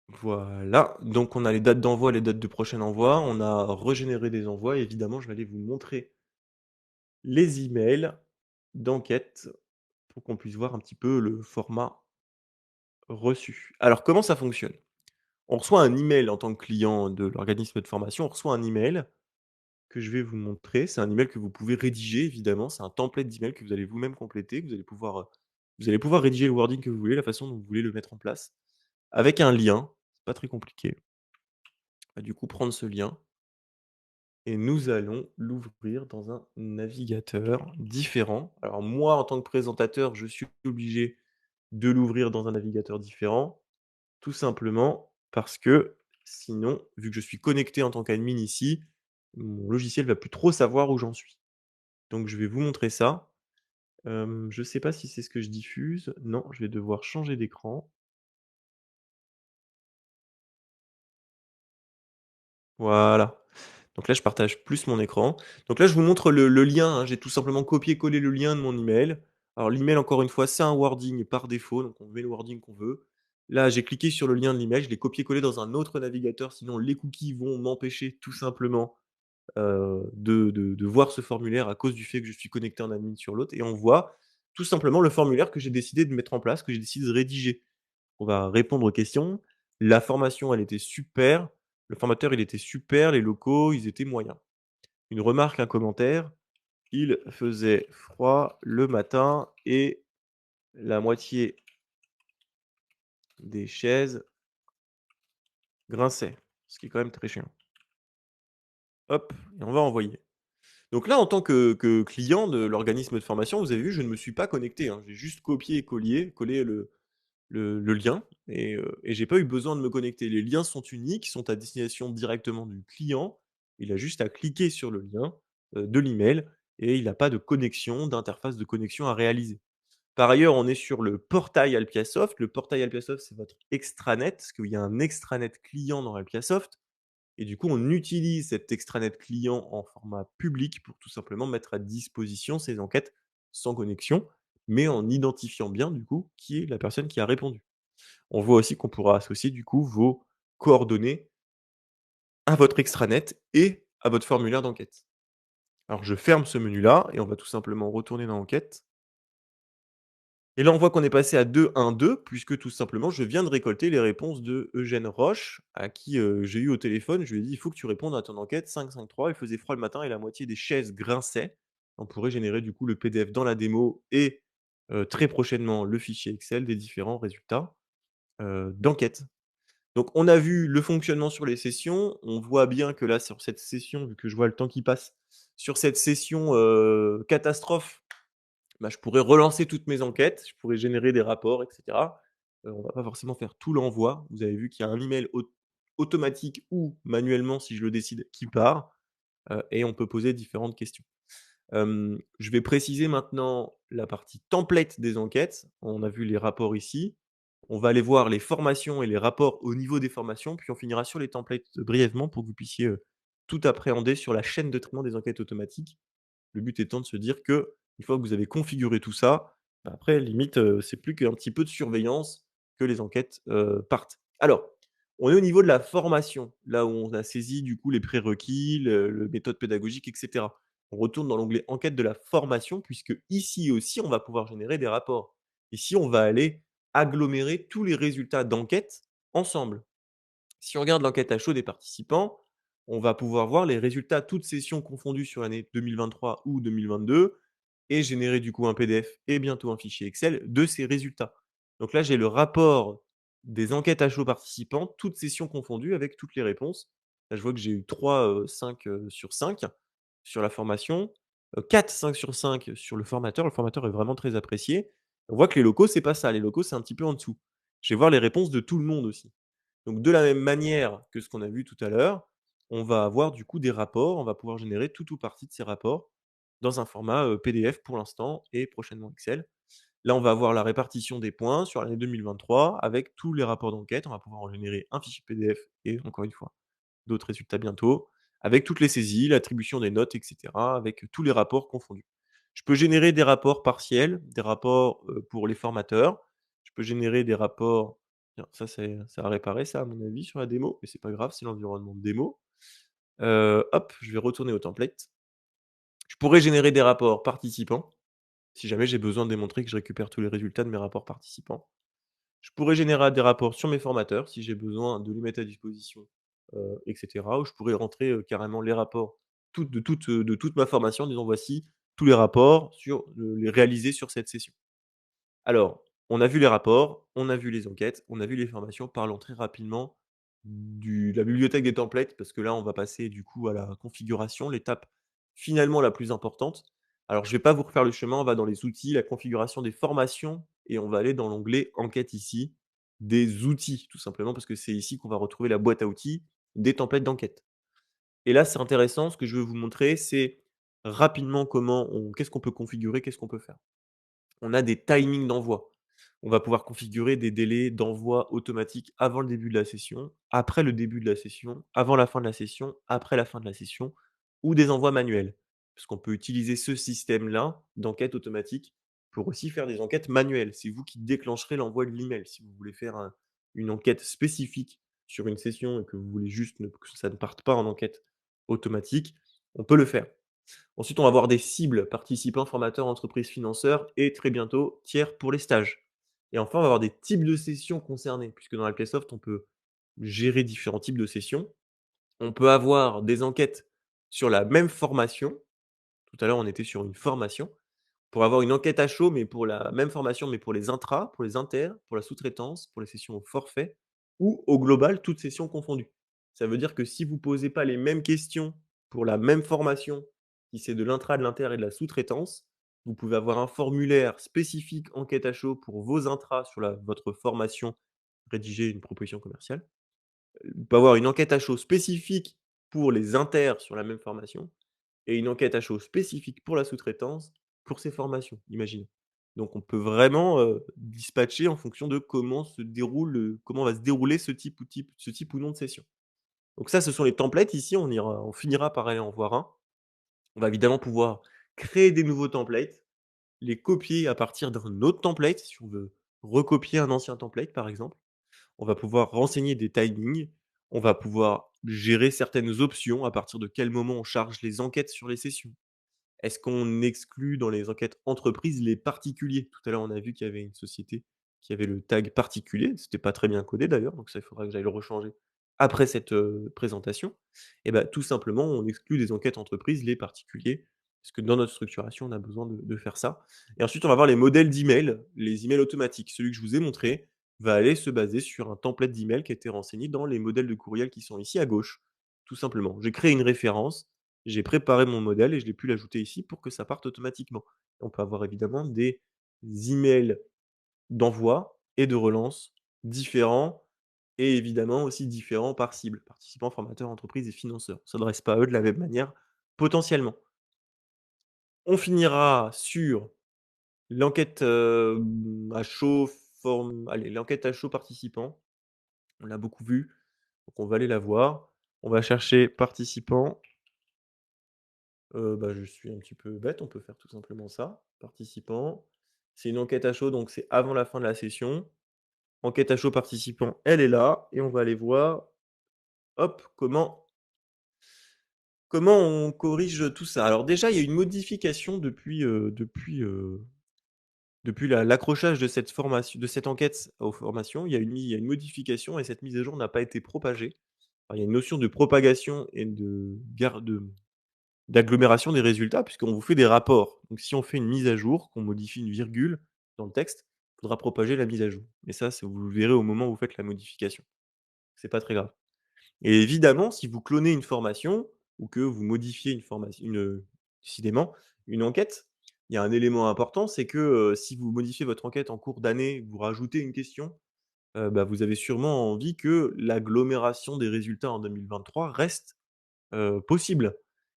voilà. Donc on a les dates d'envoi, les dates de prochain envoi. On a régénéré des envois et évidemment, je vais aller vous montrer les emails d'enquête pour qu'on puisse voir un petit peu le format reçu. Alors comment ça fonctionne? On reçoit un email en tant que client de l'organisme de formation, on reçoit un email que je vais vous montrer. C'est un email que vous pouvez rédiger évidemment, c'est un template d'email que vous allez vous-même compléter, que vous allez pouvoir rédiger le wording que vous voulez, la façon dont vous voulez le mettre en place, avec un lien, c'est pas très compliqué. On va du coup prendre ce lien et nous allons l'ouvrir dans un navigateur différent. Alors moi, en tant que présentateur, je suis obligé de l'ouvrir dans un navigateur différent, tout simplement parce que sinon, vu que je suis connecté en tant qu'admin ici, mon logiciel va plus trop savoir où j'en suis. Donc je vais vous montrer ça. Je ne sais pas si c'est ce que je diffuse. Non, je vais devoir changer d'écran. Voilà. Donc là, je partage plus mon écran. Donc là, je vous montre le lien, hein. J'ai tout simplement copié-collé le lien de mon email. Alors l'email, encore une fois, c'est un wording par défaut, donc on met le wording qu'on veut. Là, j'ai cliqué sur le lien de l'email, je l'ai copié-collé dans un autre navigateur, sinon les cookies vont m'empêcher tout simplement, de voir ce formulaire à cause du fait que je suis connecté en admin sur l'autre et on voit tout simplement le formulaire que j'ai décidé de mettre en place, que j'ai décidé de rédiger. On va répondre aux questions. La formation, elle était super. Le formateur, il était super. Les locaux, ils étaient moyens. Une remarque, un commentaire. Il faisait froid le matin et la moitié des chaises grinçaient, ce qui est quand même très chiant. Hop, et on va envoyer. Donc là, en tant que client de l'organisme de formation, vous avez vu, je ne me suis pas connecté, hein. J'ai juste copié et collé le lien et j'ai pas eu besoin de me connecter. Les liens sont uniques, sont à destination directement du client. Il a juste à cliquer sur le lien, de l'email et il n'a pas de connexion, d'interface de connexion à réaliser. Par ailleurs, on est sur le portail Alpiasoft. Le portail Alpiasoft, c'est votre extranet, parce qu'il y a un extranet client dans Alpiasoft et du coup, on utilise cet extranet client en format public pour tout simplement mettre à disposition ces enquêtes sans connexion, mais en identifiant bien, du coup, qui est la personne qui a répondu. On voit aussi qu'on pourra associer, du coup, vos coordonnées à votre extranet et à votre formulaire d'enquête. Alors, je ferme ce menu-là et on va tout simplement retourner dans Enquête. Et là, on voit qu'on est passé à 2-1-2 puisque tout simplement, je viens de récolter les réponses de Eugène Roche, à qui, j'ai eu au téléphone. Je lui ai dit: «Il faut que tu répondes à ton enquête 5-5-3». Il faisait froid le matin et la moitié des chaises grinçaient. On pourrait générer du coup le PDF dans la démo et très prochainement le fichier Excel des différents résultats, d'enquête. Donc on a vu le fonctionnement sur les sessions. On voit bien que là, sur cette session, vu que je vois le temps qui passe, sur cette session, catastrophe, bah, je pourrais relancer toutes mes enquêtes, je pourrais générer des rapports et cetera. On va pas forcément faire tout l'envoi. Vous avez vu qu'il y a un email automatique ou manuellement, si je le décide, qui part, et on peut poser différentes questions. Je vais préciser maintenant la partie template des enquêtes. On a vu les rapports ici. On va aller voir les formations et les rapports au niveau des formations, puis on finira sur les templates brièvement pour que vous puissiez, tout appréhender sur la chaîne de traitement des enquêtes automatiques. Le but étant de se dire que une fois que vous avez configuré tout ça, bah, après limite, c'est plus qu'un petit peu de surveillance que les enquêtes, partent. Alors, on est au niveau de la formation, là où on a saisi du coup les prérequis, le méthode pédagogique et cetera. On retourne dans l'onglet enquête de la formation puisque ici aussi on va pouvoir générer des rapports. Ici, on va aller agglomérer tous les résultats d'enquête ensemble. Si on regarde l'enquête à chaud des participants, on va pouvoir voir les résultats toutes sessions confondues sur l'année 2023 ou 2022 et générer du coup un PDF et bientôt un fichier Excel de ces résultats. Donc là, j'ai le rapport des enquêtes à chaud participants, toutes sessions confondues avec toutes les réponses. Là, je vois que j'ai eu 3, 5 sur 5 sur la formation, 4, 5 sur 5 sur le formateur. Le formateur est vraiment très apprécié. On voit que les locaux, c'est pas ça. Les locaux, c'est un petit peu en dessous. Je vais voir les réponses de tout le monde aussi. Donc de la même manière que ce qu'on a vu tout à l'heure, on va avoir du coup des rapports, on va pouvoir générer tout ou partie de ces rapports dans un format, PDF pour l'instant et prochainement Excel. Là, on va avoir la répartition des points sur l'année 2023 avec tous les rapports d'enquête. On va pouvoir en générer un fichier PDF et encore une fois, d'autres résultats bientôt, avec toutes les saisies, l'attribution des notes et cetera, avec tous les rapports confondus. Je peux générer des rapports partiels, des rapports, pour les formateurs. Je peux générer des rapports tiens, ça a réparé ça à mon avis sur la démo, mais c'est pas grave, c'est l'environnement de démo. Hop, je vais retourner au template. Je pourrais générer des rapports participants, si jamais j'ai besoin de démontrer que je récupère tous les résultats de mes rapports participants. Je pourrais générer des rapports sur mes formateurs si j'ai besoin de les mettre à disposition, et cetera. Ou je pourrais rentrer, carrément les rapports de toute ma formation en disant: «Voici tous les rapports sur les réalisés sur cette session». Alors, on a vu les rapports, on a vu les enquêtes, on a vu les formations. Parlons très rapidement de la bibliothèque des templates, parce que là, on va passer du coup à la configuration, l'étape finalement la plus importante. Alors, je ne vais pas vous refaire le chemin, on va dans les outils, la configuration des formations et on va aller dans l'onglet enquête ici, des outils, tout simplement parce que c'est ici qu'on va retrouver la boîte à outils des templates d'enquête. Et là, c'est intéressant, ce que je veux vous montrer, c'est rapidement qu'est-ce qu'on peut configurer, qu'est-ce qu'on peut faire. On a des timings d'envoi. On va pouvoir configurer des délais d'envoi automatique avant le début de la session, après le début de la session, avant la fin de la session, après la fin de la session ou des envois manuels. Puisqu'on peut utiliser ce système-là d'enquête automatique pour aussi faire des enquêtes manuelles. C'est vous qui déclencherez l'envoi de l'email. Si vous voulez faire une enquête spécifique sur une session et que vous voulez juste que ça ne parte pas en enquête automatique, on peut le faire. Ensuite, on va avoir des cibles, participants, formateurs, entreprises, financeurs et très bientôt tiers pour les stages. Et enfin, on va avoir des types de sessions concernées, puisque dans Alphasoft, on peut gérer différents types de sessions. On peut avoir des enquêtes sur la même formation. Tout à l'heure, on était sur une formation. Pour avoir une enquête à chaud, mais pour la même formation, mais pour les intras, pour les inters, pour la sous-traitance, pour les sessions au forfait ou au global, toutes sessions confondues. Ça veut dire que si vous posez pas les mêmes questions pour la même formation Si c'est de l'intra, de l'inter et de la sous-traitance, vous pouvez avoir un formulaire spécifique enquête à chaud pour vos intras sur votre formation, rédiger une proposition commerciale. Vous pouvez avoir une enquête à chaud spécifique pour les inters sur la même formation et une enquête à chaud spécifique pour la sous-traitance pour ces formations, imaginez. Donc on peut vraiment, dispatcher en fonction de comment va se dérouler ce type ou non de session. Donc ça, ce sont les templates. Ici, on finira par aller en voir un. On va évidemment pouvoir créer des nouveaux templates, les copier à partir d'un autre template, si on veut recopier un ancien template, par exemple. On va pouvoir renseigner des timings, on va pouvoir gérer certaines options, à partir de quel moment on charge les enquêtes sur les sessions. Est-ce qu'on exclut dans les enquêtes entreprises les particuliers? Tout à l'heure, on a vu qu'il y avait une société qui avait le tag particulier. C'était pas très bien codé d'ailleurs, donc ça, il faudra que j'aille le rechanger après cette, présentation. Et bah, tout simplement, on exclut des enquêtes entreprises les particuliers, parce que dans notre structuration, on a besoin de faire ça. Et ensuite, on va voir les modèles d'email, les emails automatiques. Celui que je vous ai montré va aller se baser sur un template d'email qui a été renseigné dans les modèles de courriel qui sont ici à gauche, tout simplement. J'ai créé une référence, j'ai préparé mon modèle et je l'ai pu l'ajouter ici pour que ça parte automatiquement. On peut avoir évidemment des emails d'envoi et de relance différents et évidemment aussi différents par cible, participants, formateurs, entreprises et financeurs. On ne s'adresse pas à eux de la même manière potentiellement. On finira sur l'enquête, à chaud l'enquête à chaud participants. On l'a beaucoup vu, donc on va aller la voir. On va chercher participants. Bah, je suis un petit peu bête, on peut faire tout simplement ça. Participants, c'est une enquête à chaud, donc c'est avant la fin de la session. Enquête à chaud participant, elle est là et on va aller voir, hop, comment on corrige tout ça. Alors déjà, il y a une modification depuis l'accrochage de cette enquête aux formations. Il y a une modification et cette mise à jour n'a pas été propagée. Alors il y a une notion de propagation et d'agglomération des résultats, puisqu'on vous fait des rapports. Donc si on fait une mise à jour, qu'on modifie une virgule dans le texte, il faudra propager la mise à jour. Mais ça, vous le verrez au moment où vous faites la modification. C'est pas très grave. Et évidemment, si vous clonez une formation ou que vous modifiez décidément, une enquête, il y a un élément important, c'est que, si vous modifiez votre enquête en cours d'année, vous rajoutez une question, bah, vous avez sûrement envie que l'agglomération des résultats en 2023 reste possible.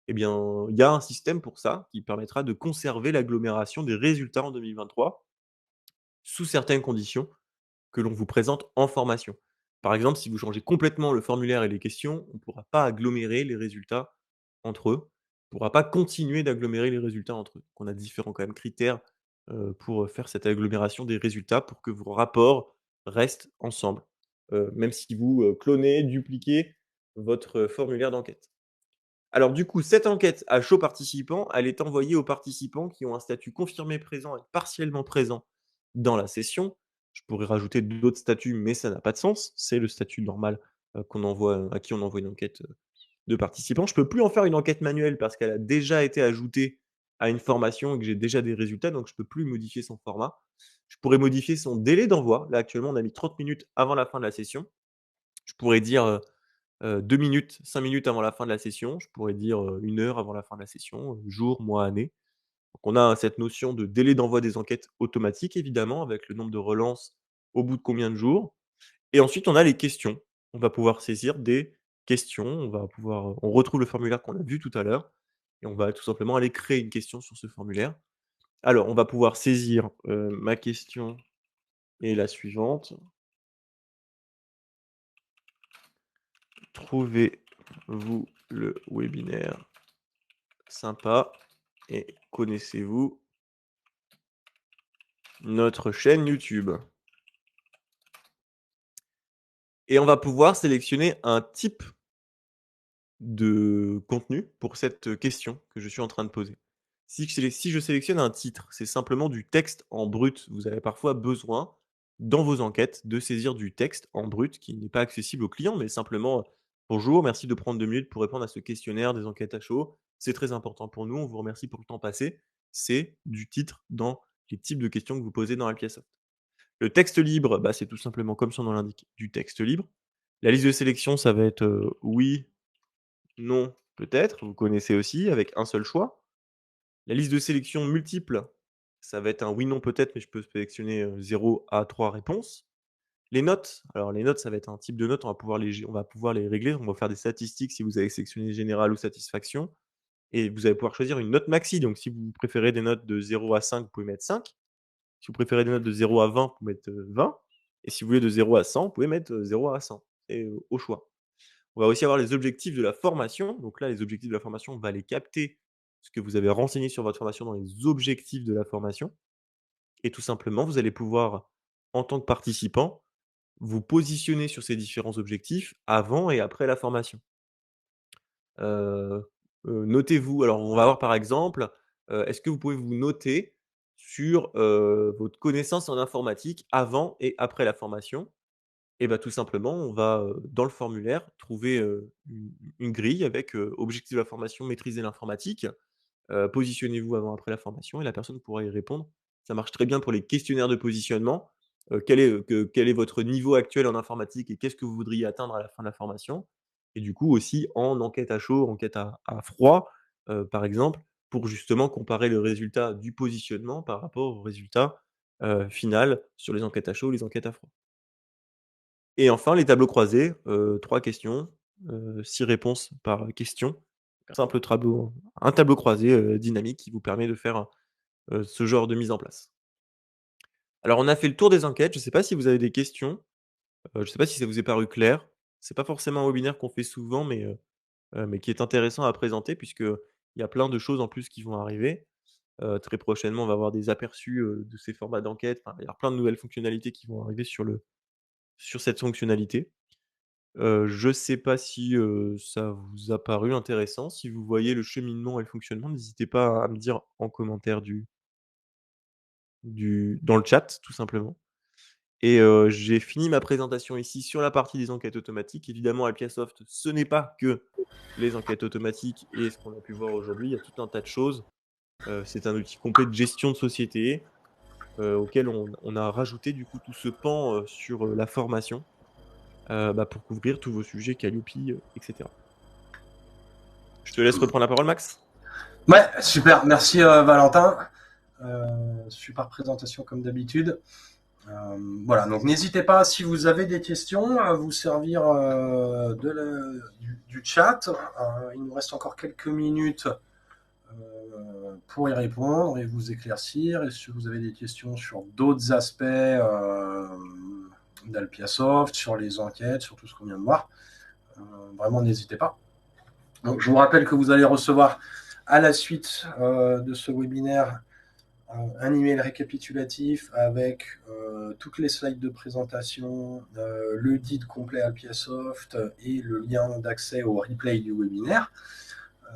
Eh bien, il y a un système pour ça, qui permettra de conserver l'agglomération des résultats en 2023, sous certaines conditions que l'on vous présente en formation. Par exemple, si vous changez complètement le formulaire et les questions, on ne pourra pas agglomérer les résultats entre eux. On ne pourra pas continuer d'agglomérer les résultats entre eux. Donc on a différents quand même critères, pour, faire cette agglomération des résultats pour que vos rapports restent ensemble, même si vous, clonez, dupliquez votre, formulaire d'enquête. Alors du coup, cette enquête à chaud participant, elle est envoyée aux participants qui ont un statut confirmé présent et partiellement présent dans la session. Je pourrais rajouter d'autres statuts, mais ça n'a pas de sens. C'est le statut normal, à qui on envoie une enquête, de participants. Je peux plus en faire une enquête manuelle parce qu'elle a déjà été ajoutée à une formation et que j'ai déjà des résultats, donc je peux plus modifier son format. Je pourrais modifier son délai d'envoi. Là, actuellement, on a mis 30 minutes avant la fin de la session. Je pourrais dire, 2 minutes, 5 minutes avant la fin de la session. Je pourrais dire, 1 heure avant la fin de la session, jour, mois, année. Donc on a cette notion de délai d'envoi des enquêtes automatique évidemment, avec le nombre de relances au bout de combien de jours et ensuite on a les questions. On va pouvoir saisir des questions, on retrouve le formulaire qu'on a vu tout à l'heure et on va tout simplement aller créer une question sur ce formulaire. Alors on va pouvoir saisir, ma question est la suivante: «Trouvez-vous le webinaire sympa et connaissez-vous notre chaîne YouTube?» Et on va pouvoir sélectionner un type de contenu pour cette question que je suis en train de poser. Si je sélectionne un titre, c'est simplement du texte en brut. Vous avez parfois besoin, dans vos enquêtes, de saisir du texte en brut qui n'est pas accessible au client, mais simplement, «Bonjour, merci de prendre 2 minutes pour répondre à ce questionnaire des enquêtes à chaud. C'est très important pour nous, on vous remercie pour le temps passé». C'est du titre dans les types de questions que vous posez dans Helpiasoft. Le texte libre, bah, c'est tout simplement comme son nom l'indique, du texte libre. La liste de sélection, ça va être, oui, non peut-être, vous connaissez aussi avec un seul choix. La liste de sélection multiple, ça va être un oui, non, peut-être, mais je peux sélectionner 0 à 3 réponses. Les notes, alors les notes, ça va être un type de note, on va pouvoir les régler. On va faire des statistiques si vous avez sélectionné général ou satisfaction. Et vous allez pouvoir choisir une note maxi. Donc, si vous préférez des notes de 0 à 5, vous pouvez mettre 5. Si vous préférez des notes de 0 à 20, vous pouvez mettre 20. Et si vous voulez de 0 à 100, vous pouvez mettre 0 à 100. Et au choix. On va aussi avoir les objectifs de la formation. Donc là, les objectifs de la formation, on va les capter ce que vous avez renseigné sur votre formation dans les objectifs de la formation. Et tout simplement, vous allez pouvoir, en tant que participant, vous positionner sur ces différents objectifs avant et après la formation. Heu Notez-vous, alors on va voir par exemple, est-ce que vous pouvez vous noter sur, votre connaissance en informatique avant et après la formation? Et bah, tout simplement, on va, dans le formulaire trouver, une grille avec, objectif de la formation: maîtriser l'informatique. Positionnez-vous avant, après la formation et la personne pourra y répondre. Ça marche très bien pour les questionnaires de positionnement. Quel est votre niveau actuel en informatique et qu'est-ce que vous voudriez atteindre à la fin de la formation? Et du coup aussi en enquête à chaud, enquête à froid, par exemple, pour justement comparer le résultat du positionnement par rapport au résultat, final sur les enquêtes à chaud, les enquêtes à froid. Et enfin les tableaux croisés, 3 questions, 6 réponses par question. Un tableau croisé, dynamique qui vous permet de faire, ce genre de mise en place. Alors on a fait le tour des enquêtes, je ne sais pas si vous avez des questions, je ne sais pas si ça vous est paru clair. C'est pas forcément un webinaire qu'on fait souvent, mais qui est intéressant à présenter puisqu'il y a plein de choses en plus qui vont arriver. Très prochainement, on va avoir des aperçus, de ces formats d'enquête. Enfin, il y a plein de nouvelles fonctionnalités qui vont arriver sur cette fonctionnalité. Je sais pas si, ça vous a paru intéressant. Si vous voyez le cheminement et le fonctionnement, n'hésitez pas à me dire en commentaire dans le chat, tout simplement. Et j'ai fini ma présentation ici sur la partie des enquêtes automatiques. Évidemment, Alpiasoft, ce n'est pas que les enquêtes automatiques et ce qu'on a pu voir aujourd'hui. Il y a tout un tas de choses. C'est un outil complet de gestion de société, auquel on a rajouté du coup tout ce pan, sur, la formation, bah, pour couvrir tous vos sujets Calliope, et cetera. Je te laisse reprendre la parole, Max. Ouais, super. Merci Valentin. Super présentation comme d'habitude. Voilà, donc n'hésitez pas, si vous avez des questions, à vous servir du chat. Il nous reste encore quelques minutes pour y répondre et vous éclaircir. Et si vous avez des questions sur d'autres aspects d'Alpiasoft, sur les enquêtes, sur tout ce qu'on vient de voir, vraiment n'hésitez pas. Donc, je vous rappelle que vous allez recevoir à la suite de ce webinaire un email récapitulatif avec toutes les slides de présentation, le guide complet Alpiasoft et le lien d'accès au replay du webinaire.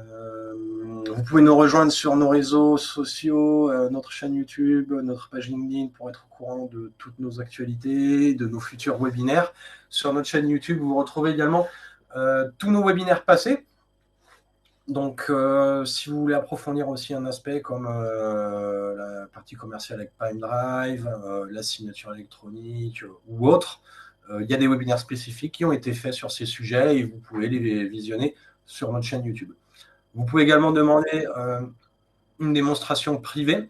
Vous pouvez nous rejoindre sur nos réseaux sociaux, notre chaîne YouTube, notre page LinkedIn pour être au courant de toutes nos actualités, de nos futurs webinaires. Sur notre chaîne YouTube, vous retrouvez également tous nos webinaires passés. Donc, si vous voulez approfondir aussi un aspect comme la partie commerciale avec PineDrive, la signature électronique ou autre, il y a des webinaires spécifiques qui ont été faits sur ces sujets et vous pouvez les visionner sur notre chaîne YouTube. Vous pouvez également demander une démonstration privée.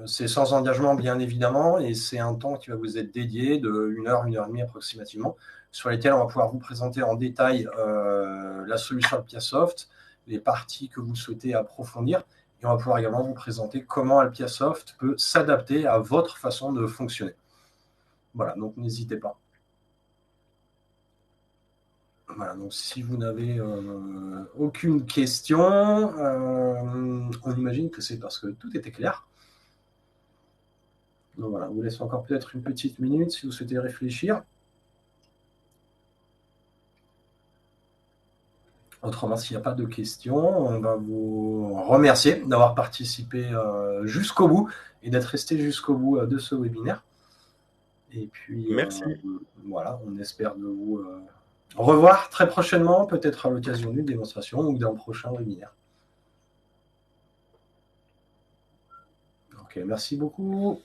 C'est sans engagement, bien évidemment, et c'est un temps qui va vous être dédié de 1 heure, 1 heure et demie approximativement, sur lesquels on va pouvoir vous présenter en détail la solution Alpiasoft, les parties que vous souhaitez approfondir, et on va pouvoir également vous présenter comment Alpiasoft peut s'adapter à votre façon de fonctionner. Voilà, donc n'hésitez pas. Voilà, donc si vous n'avez aucune question, on imagine que c'est parce que tout était clair. Donc voilà, on vous laisse encore peut-être une petite minute si vous souhaitez réfléchir. Autrement, s'il n'y a pas de questions, on va vous remercier d'avoir participé jusqu'au bout et d'être resté jusqu'au bout de ce webinaire. Et puis, Merci. voilà, on espère de vous revoir très prochainement, peut-être à l'occasion d'une démonstration ou d'un prochain webinaire. Ok, merci beaucoup.